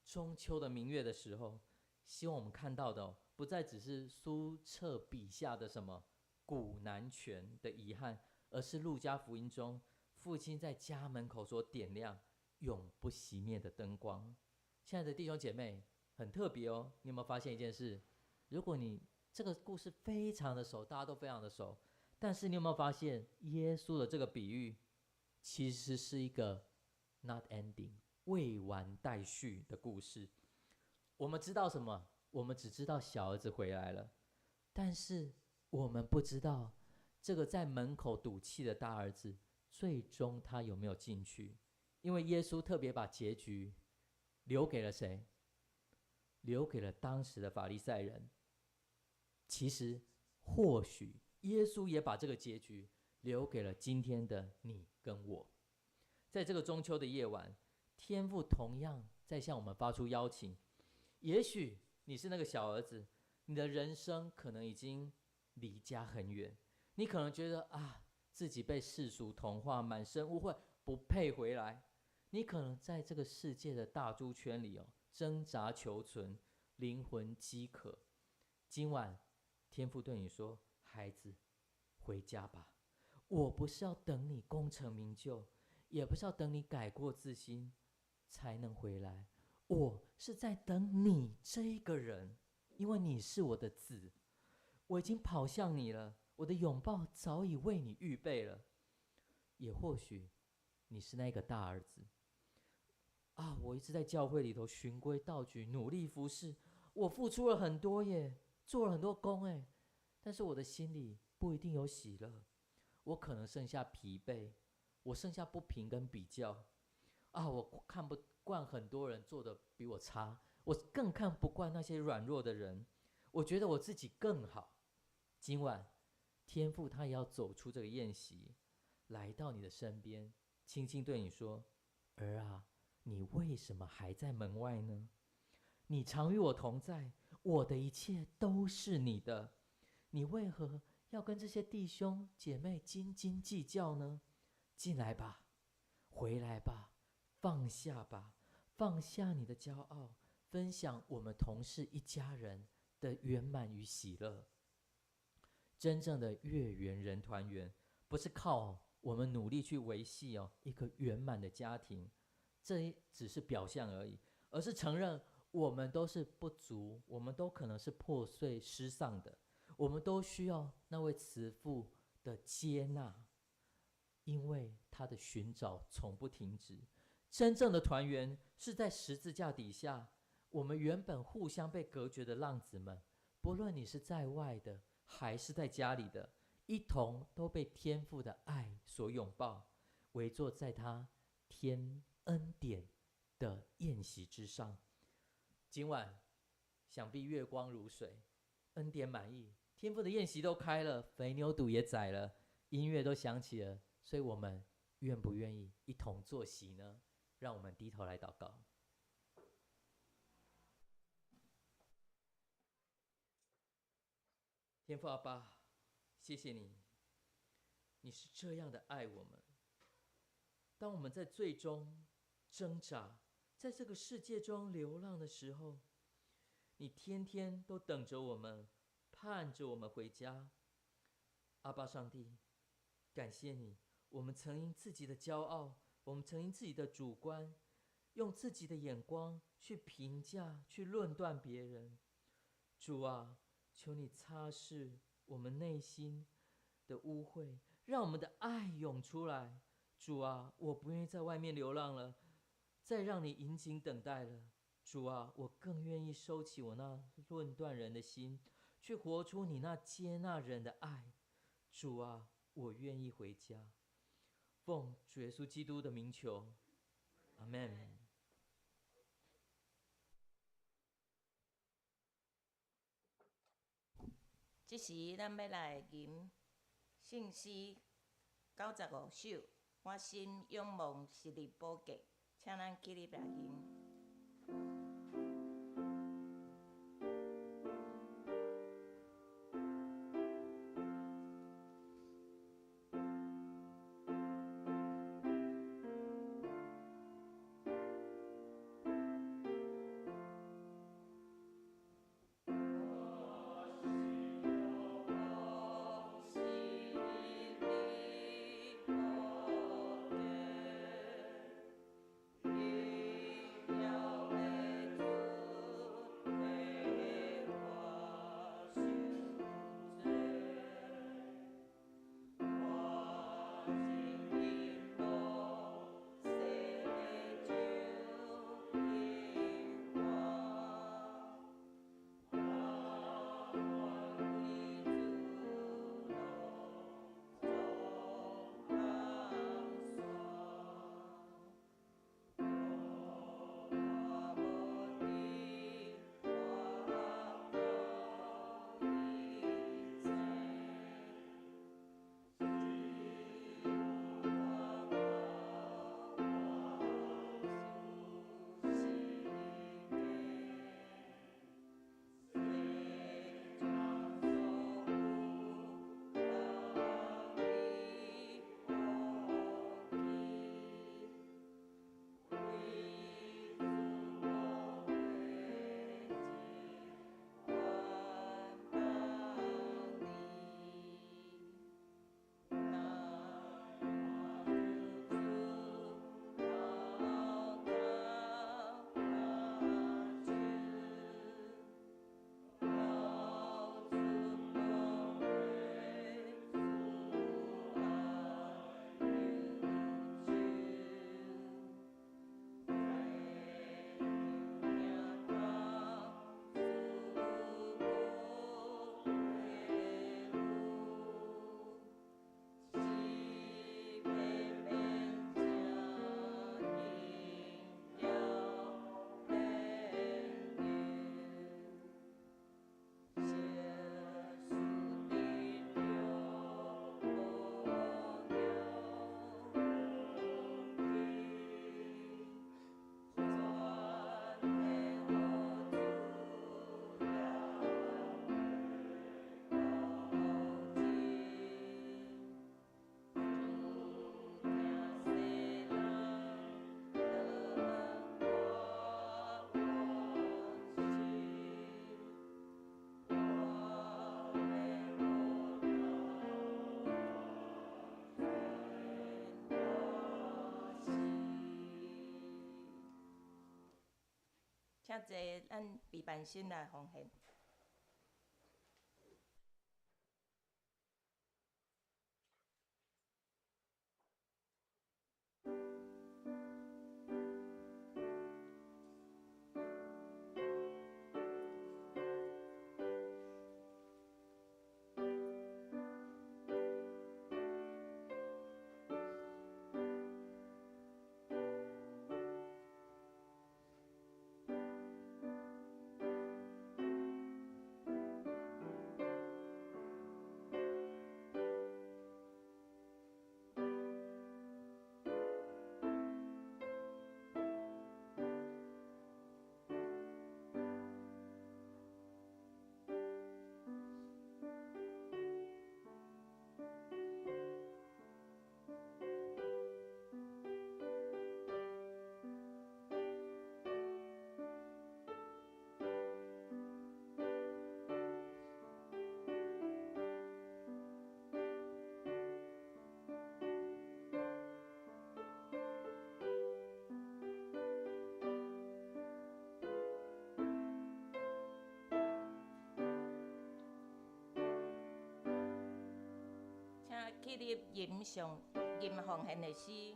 中秋的明月的时候，希望我们看到的不再只是苏辙笔下的什么古难全的遗憾，而是路加福音中父亲在家门口所点亮永不熄灭的灯光。亲爱的弟兄姐妹，很特别你有没有发现一件事？如果你这个故事非常的熟，大家都非常的熟，但是你有没有发现耶稣的这个比喻其实是一个 not ending 未完待续的故事？我们知道什么？我们只知道小儿子回来了，但是我们不知道，这个在门口赌气的大儿子，最终他有没有进去？因为耶稣特别把结局留给了谁？留给了当时的法利赛人。其实，或许耶稣也把这个结局留给了今天的你跟我。在这个中秋的夜晚，天父同样在向我们发出邀请。也许你是那个小儿子，你的人生可能已经离家很远，你可能觉得自己被世俗同化，满身污秽，不配回来。你可能在这个世界的大猪圈里挣扎求存，灵魂饥渴。今晚天父对你说：孩子，回家吧。我不是要等你功成名就，也不是要等你改过自新才能回来，我是在等你这个人，因为你是我的子，我已经跑向你了，我的拥抱早已为你预备了。也或许你是那个大儿子我一直在教会里头循规蹈矩，努力服侍，我付出了很多耶，做了很多工耶，但是我的心里不一定有喜乐，我可能剩下疲惫，我剩下不平跟比较我看不惯很多人做的比我差，我更看不惯那些软弱的人，我觉得我自己更好。今晚天父他也要走出这个宴席，来到你的身边，轻轻对你说：儿啊，你为什么还在门外呢？你常与我同在，我的一切都是你的，你为何要跟这些弟兄姐妹斤斤计较呢？进来吧，回来吧，放下吧，放下你的骄傲，分享我们同是一家人的圆满与喜乐。真正的月圆人团圆，不是靠我们努力去维系一个圆满的家庭，这只是表象而已，而是承认我们都是不足，我们都可能是破碎失丧的，我们都需要那位慈父的接纳，因为他的寻找从不停止。真正的团圆是在十字架底下，我们原本互相被隔绝的浪子们，不论你是在外的还是在家里的，一同都被天父的爱所拥抱，围坐在他天恩典的宴席之上。今晚想必月光如水，恩典满溢，天父的宴席都开了，肥牛肚也宰了，音乐都响起了，所以我们愿不愿意一同坐席呢？让我们低头来祷告。天父阿爸，谢谢你，你是这样的爱我们。当我们在最终挣扎，在这个世界中流浪的时候，你天天都等着我们，盼着我们回家。阿爸上帝，感谢你，我们曾因自己的骄傲，我们曾因自己的主观，用自己的眼光去评价、去论断别人。主啊，求你擦拭我们内心的污秽，让我们的爱涌出来。主啊，我不愿意在外面流浪了，再让你引颈等待了。主啊，我更愿意收起我那论断人的心，去活出你那接纳人的爱。主啊，我愿意回家。奉主耶稣基督的名求，阿们。这时咱要来吟圣诗95首，我心仰望昔日宝格，请咱起立来吟。遮济咱备办心来奉献。请起立吟奉献的诗。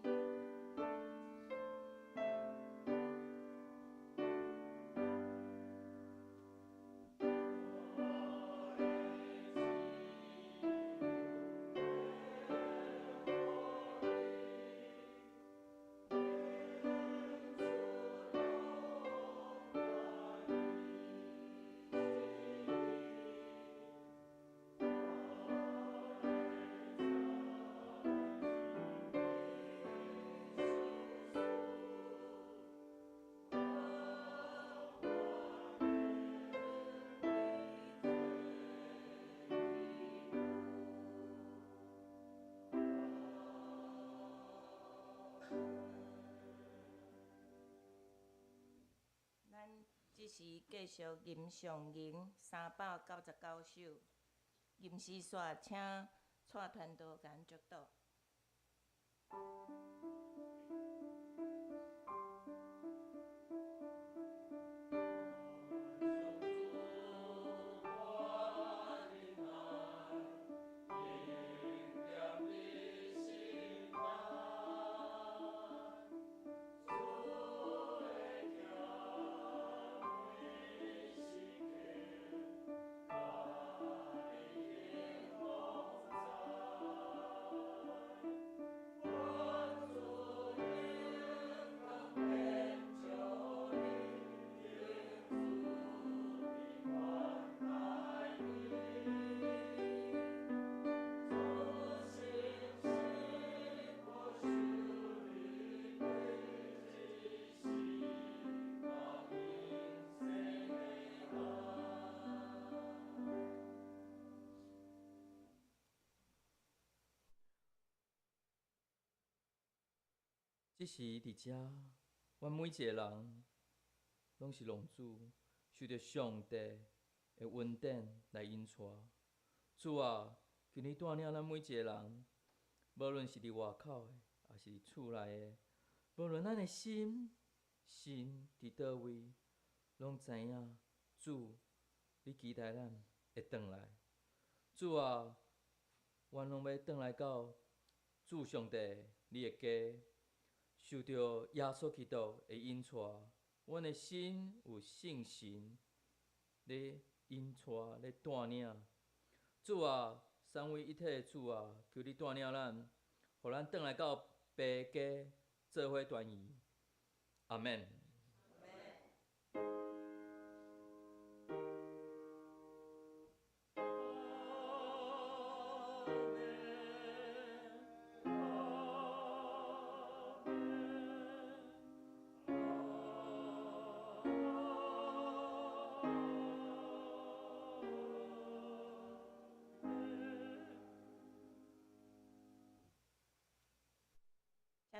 咱即时继续吟上吟399首，吟诗煞请蔡传道甲咱祝祷。即时伫遮，阮每一个人拢是浪子，受着上帝的恩典来引带。主啊，求你带领咱每一个人，无论是伫外口的，还是伫厝内的，无论咱的心伫倒位，拢知影主，你期待咱会转来。主啊，阮拢要转来到主上帝你的家。受到耶稣基督的引带，阮的心有信心，咧引带，咧带领。主啊，三位一体的主啊，求你带领咱，互咱转来到爸家做伙团圆。阿免。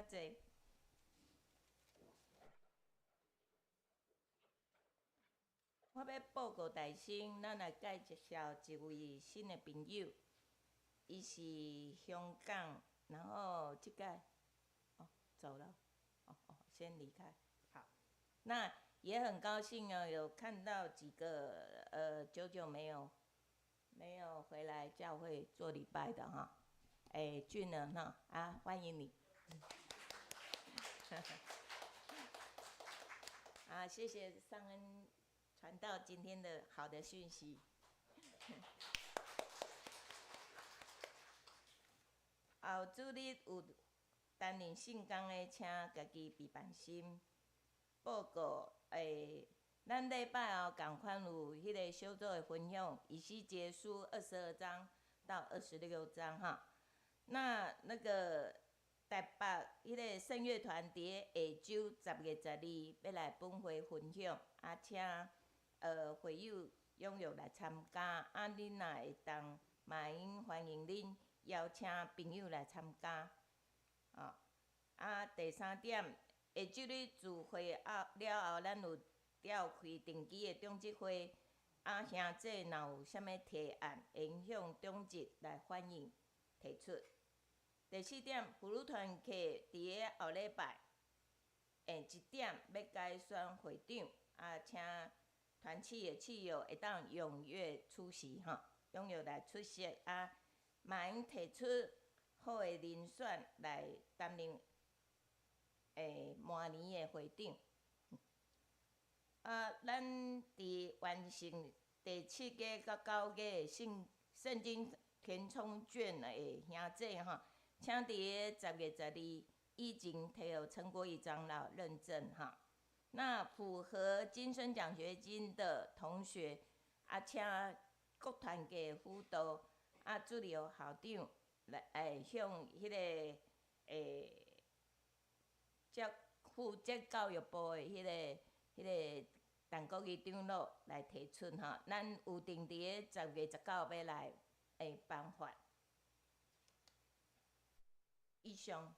遮济。我要报告大声，咱来介绍一位新的朋友，伊是香港，然后即届走了，先离开。好，那也很高兴哦，有看到几个久久没有回来教会做礼拜的哈。俊儿哈啊，欢迎你。啊，谢谢上恩传到今天的好的讯息。后主日有担任圣工的，请家己备办心。报告，咱礼拜后共款有迄个小组的分享，以西结书22章到26章哈。那个台北迄个圣乐团伫下周10月12要来本会分享，啊，请会友踊跃来参加，啊，恁若会当，嘛欢迎恁邀请朋友来参加，哦。啊，第3点，下周日聚会了后，咱有召开定期的中职会，啊，兄弟若有啥物提案，会影响中职来欢迎提出。第4点，妇女团契伫个后礼拜，1点要改选会长，啊，请团契的契友会当踊跃出席哈，踊跃来出席啊，嘛应提出好的人选来担任明年的会长。啊，咱伫完成第7届到9届圣经填充卷的兄弟哈，请伫个10月12以前摕互陈国义长老认证哈。那符合金孙奖学金的同学，啊，请各团嘅辅导，啊，助理校长来向迄个负责教育部的迄个陈国义长老来提出哈。咱有定伫个10月19要来颁发。以上，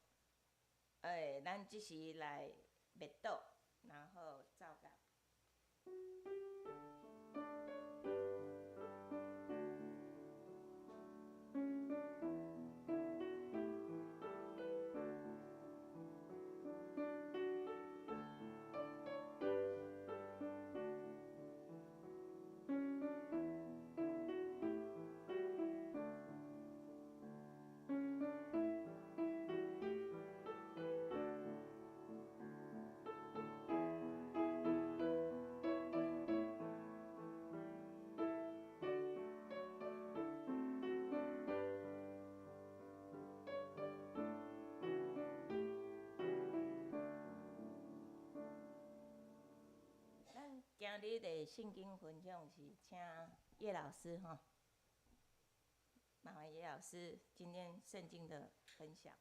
咱即时来默祷，然后照稿。今日的圣经分享是请叶老师哈，麻烦叶老师今天圣经的分享。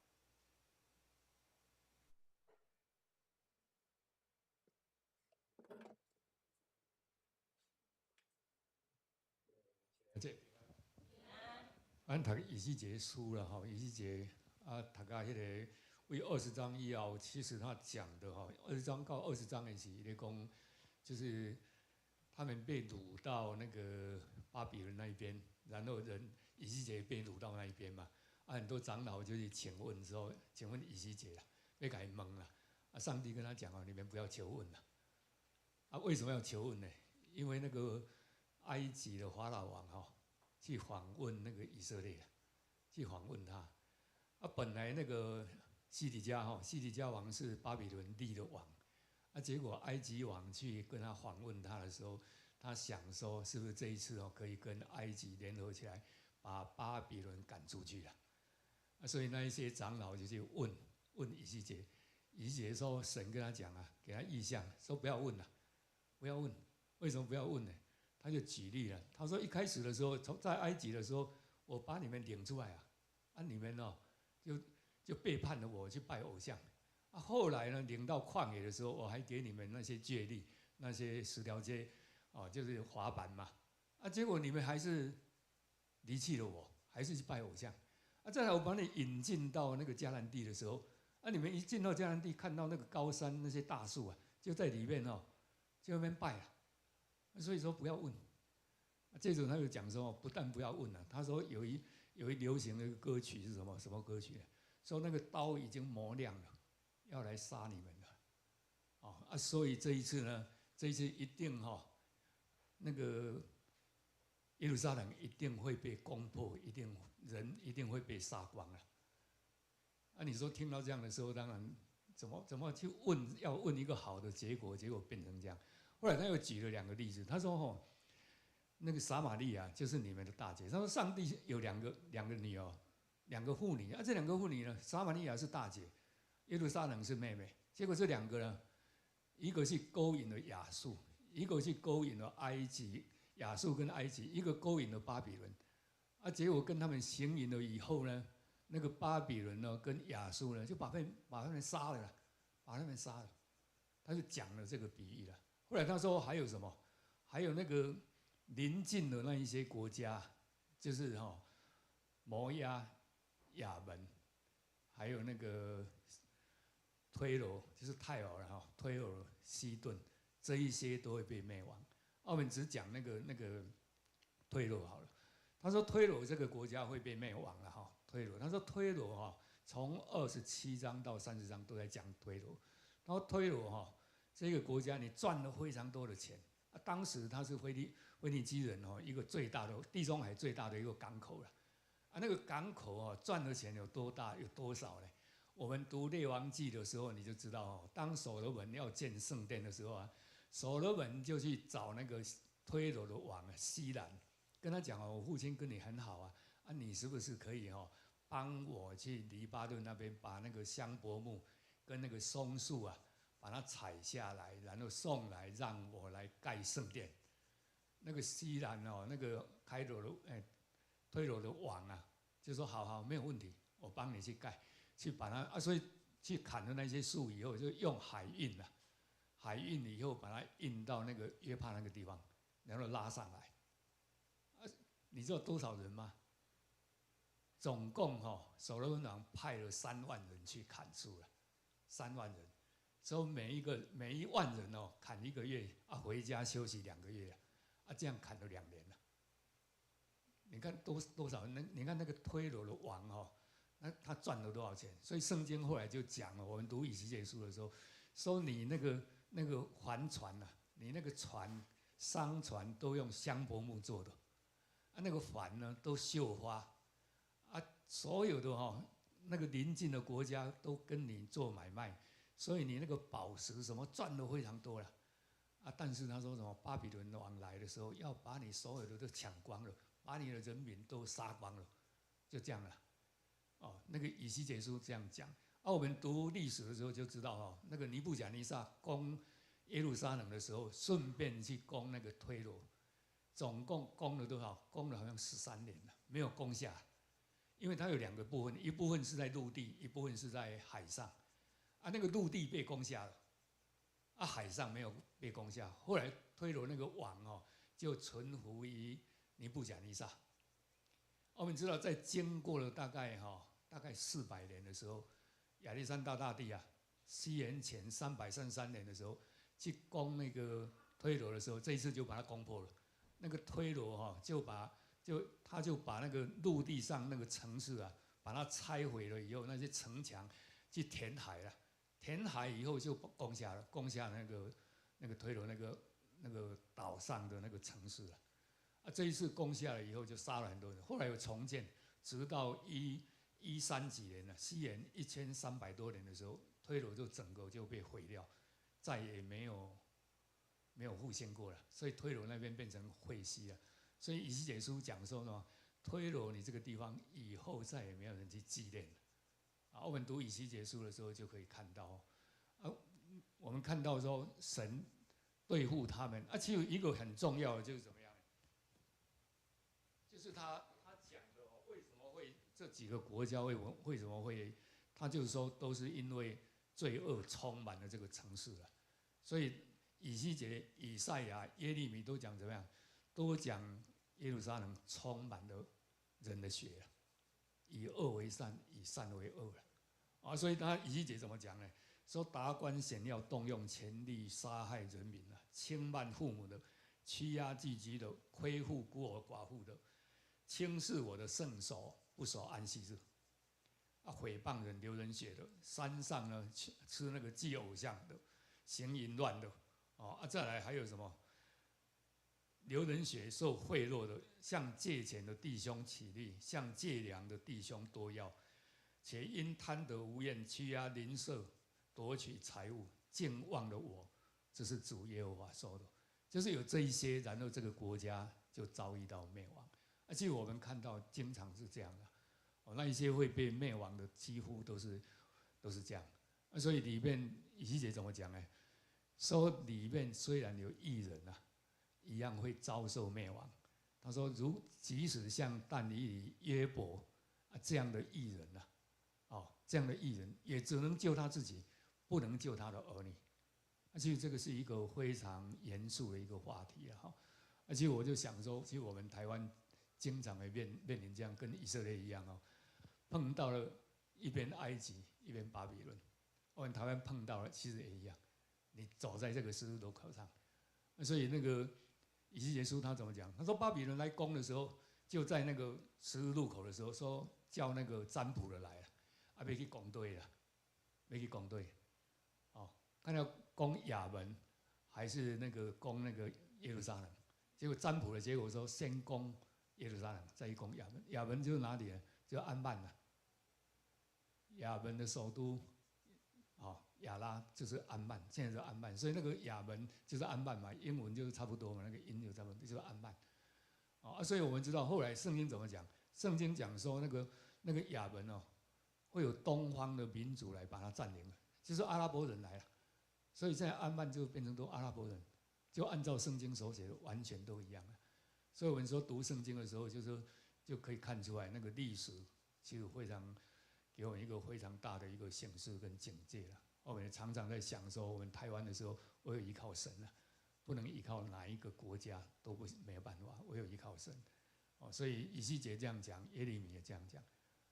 咱读以西结书了哈，以西结啊，读到迄个为20章以后，其实他讲的哈，20章到20章的是咧讲，就是他们被掳到那个巴比伦那一边，然后以西结被掳到那一边嘛，啊，很多长老就去请问说，请问以西结啦，要给他问啦，啊，上帝跟他讲哦，你们不要求问啦，啊，为什么要求问呢？因为那个埃及的法老王哈。去访问那个以色列，去访问他。啊，本来那个西底家王是巴比伦立的王，啊，结果埃及王去跟他访问他的时候，他想说，是不是这一次可以跟埃及联合起来，把巴比伦赶出去了？啊，所以那一些长老就去问以西结，以西结说，神跟他讲啊，给他意象，说不要问了，不要问，为什么不要问呢？他就举例了，他说一开始的时候，在埃及的时候，我把你们领出来啊，你们就背叛了我，去拜偶像，啊，后来呢，领到旷野的时候，我还给你们那些戒律，那些10条街，就是滑板嘛，啊，结果你们还是离弃了我，还是去拜偶像，啊，再来我把你引进到那个迦南地的时候，啊，你们一进到迦南地，看到那个高山那些大树啊，就在里面就那边拜了。所以说不要问，这种他就讲说，不但不要问了，他说有一流行的歌曲是什么歌曲呢？说那个刀已经磨亮了，要来杀你们了，所以这一次呢，这一次一定那个耶路撒冷一定会被攻破，人一定会被杀光了。啊，你说听到这样的时候，当然怎么去问，要问一个好的结果，结果变成这样。后来他又举了2个例子，他说那个撒玛利亚就是你们的大姐。他说上帝有两个女儿，2个妇女啊，这2个妇女呢，撒玛利亚是大姐，耶路撒冷是妹妹。结果这2个呢，一个是勾引了亚述，一个是勾引了埃及，亚述跟埃及，一个勾引了巴比伦。啊，结果跟他们行淫了以后呢，那个巴比伦呢跟亚述呢就把他们杀了啦，把他们杀了。他就讲了这个比喻了。后来他说还有什么？还有那个邻近的那一些国家，就是摩押、亚门，还有那个推罗，就是泰尔了推罗、西顿，这一些都会被灭亡。我们只讲那个推罗好了。他说推罗这个国家会被灭亡了推罗，他说推罗从27章到30章都在讲推罗。然后推罗这个国家你赚了非常多的钱。当时他是腓尼基人一个最大的地中海最大的一个港口了。那个港口赚的钱有多大有多少呢？我们读列王记的时候你就知道当所罗门要建圣殿的时候所罗门就去找那个推罗的王西兰，跟他讲我父亲跟你很好你是不是可以帮我去黎巴嫩那边把那个香柏木跟那个松树把它采下来，然后送来让我来盖圣殿。那个西兰那个推罗的王就说好没有问题，我帮你去盖，去把它所以去砍了那些树以后，就用海运海运以后把它运到那个约帕那个地方，然后拉上来。你知道多少人吗？总共所罗门王派了3万人去砍树了，3万人。所以每1万人砍1个月回家休息2个月这样砍了2年了。你看多少人？你看那个推罗的王那他赚了多少钱？所以圣经后来就讲了，我们读以西结书的时候，说你那个帆船你那个商船都用香柏木做的，那个帆呢都绣花，所有的那个邻近的国家都跟你做买卖。所以你那个宝石什么赚的非常多了但是他说什么巴比伦王来的时候要把你所有的都抢光了，把你的人民都杀光了，就这样了。那个以西结书这样讲。我们读历史的时候就知道那个尼布甲尼撒攻耶路撒冷的时候，顺便去攻那个推罗，总共攻了多少？攻了好像13年了，没有攻下，因为它有2个部分，一部分是在陆地，一部分是在海上。那个陆地被攻下了，海上没有被攻下。后来推罗那个王就存服于尼布甲尼撒。我们知道，在经过了大概400年的时候，亚历山大大帝西元前333年的时候去攻那个推罗的时候，这一次就把它攻破了。那个推罗他就把那个陆地上那个城市把它拆毁了以后，那些城墙去填海了。填海以后就攻下那个推罗那个岛上的那个城市了。这一次攻下来以后就杀了很多人，后来又重建，直到113几年了，西元1300多年的时候，推罗就整个就被毁掉，再也没有复兴过了，所以推罗那边变成废墟了。所以以西结书讲说呢，推罗你这个地方以后再也没有人去纪念了。我们读以西结书的时候就可以看到我们看到说神对付他们其实一个很重要的就是怎么样，就是他讲的为什么会这几个国家为什么会，他就是说都是因为罪恶充满了这个城市了。所以以西结、以赛亚、耶利米都讲怎么样，都讲耶路撒冷充满了人的血了，以恶为善，以善为恶了所以他以西结怎么讲呢？说达官显要动用权力杀害人民轻慢父母的，欺压寄居的，亏负孤儿寡妇的，轻视我的圣手，不守安息日毁谤人流人血的，山上呢吃那个祭偶像的，行淫乱的再来还有什么？流人血受贿赂的，向借钱的弟兄起立，向借粮的弟兄多要，且因贪得无厌，欺压邻舍，夺取财物，竟忘了我。这是主耶和华说的，就是有这一些，然后这个国家就遭遇到灭亡。而且我们看到经常是这样的，那一些会被灭亡的，几乎都是这样。所以里面以西结怎么讲呢？说里面虽然有义人啊，一样会遭受灭亡。他说，即使像但以理、约伯这样的义人啊，这样的义人也只能救他自己，不能救他的儿女。其实这个是一个非常严肃的一个话题啊。而且我就想说，其实我们台湾经常会面临这样，跟以色列一样碰到了一边埃及一边巴比伦，我们台湾碰到了其实也一样，你走在这个十字路口上，所以那个以西结书他怎么讲？他说巴比伦来攻的时候，就在那个十字路口的时候，说叫那个占卜的来了，要去攻队了，要去攻队，看要攻亚门还是那个攻那个耶路撒冷？结果占卜的结果说先攻耶路撒冷，再去攻亚门。亚门就是哪里呢？就安曼了。亚门的首都亚拉就是安曼，现在是安曼，所以那个亚门就是安曼嘛，英文就是差不多嘛，那个音就差不多，就是安曼。所以我们知道后来圣经怎么讲？圣经讲说那个亚门会有东方的民族来把它占领了，就是阿拉伯人来了。所以现在安曼就变成都阿拉伯人，就按照圣经所写的完全都一样了。所以我们说读圣经的时候，就可以看出来那个历史其实非常给我们一个非常大的一个省视跟警戒了。我们也常常在想说，我们台湾的时候，我有依靠神了，不能依靠哪一个国家都没有办法，我有依靠神。所以以西结这样讲，耶利米也这样讲。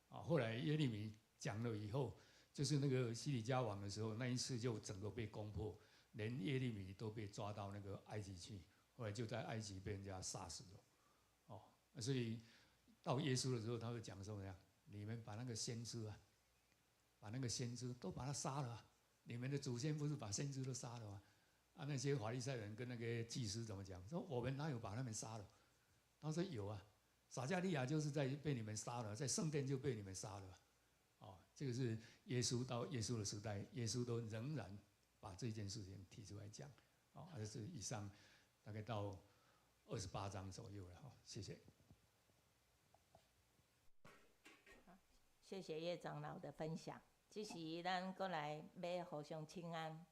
后来耶利米讲了以后，就是那个西底家王的时候，那一次就整个被攻破，连耶利米都被抓到那个埃及去，后来就在埃及被人家杀死了。所以到耶稣的时候，他会讲说：“你们把那个先知都把他杀了。你们的祖先不是把先知都杀了吗？那些法利赛人跟那个祭司怎么讲？说我们哪有把他们杀了？他说有啊，撒迦利亚就是在被你们杀了，在圣殿就被你们杀了。这个是耶稣到耶稣的时代，耶稣都仍然把这件事情提出来讲。这是以上大概到28章左右了。谢谢。谢谢叶长老的分享。这时咱过来要互相请安。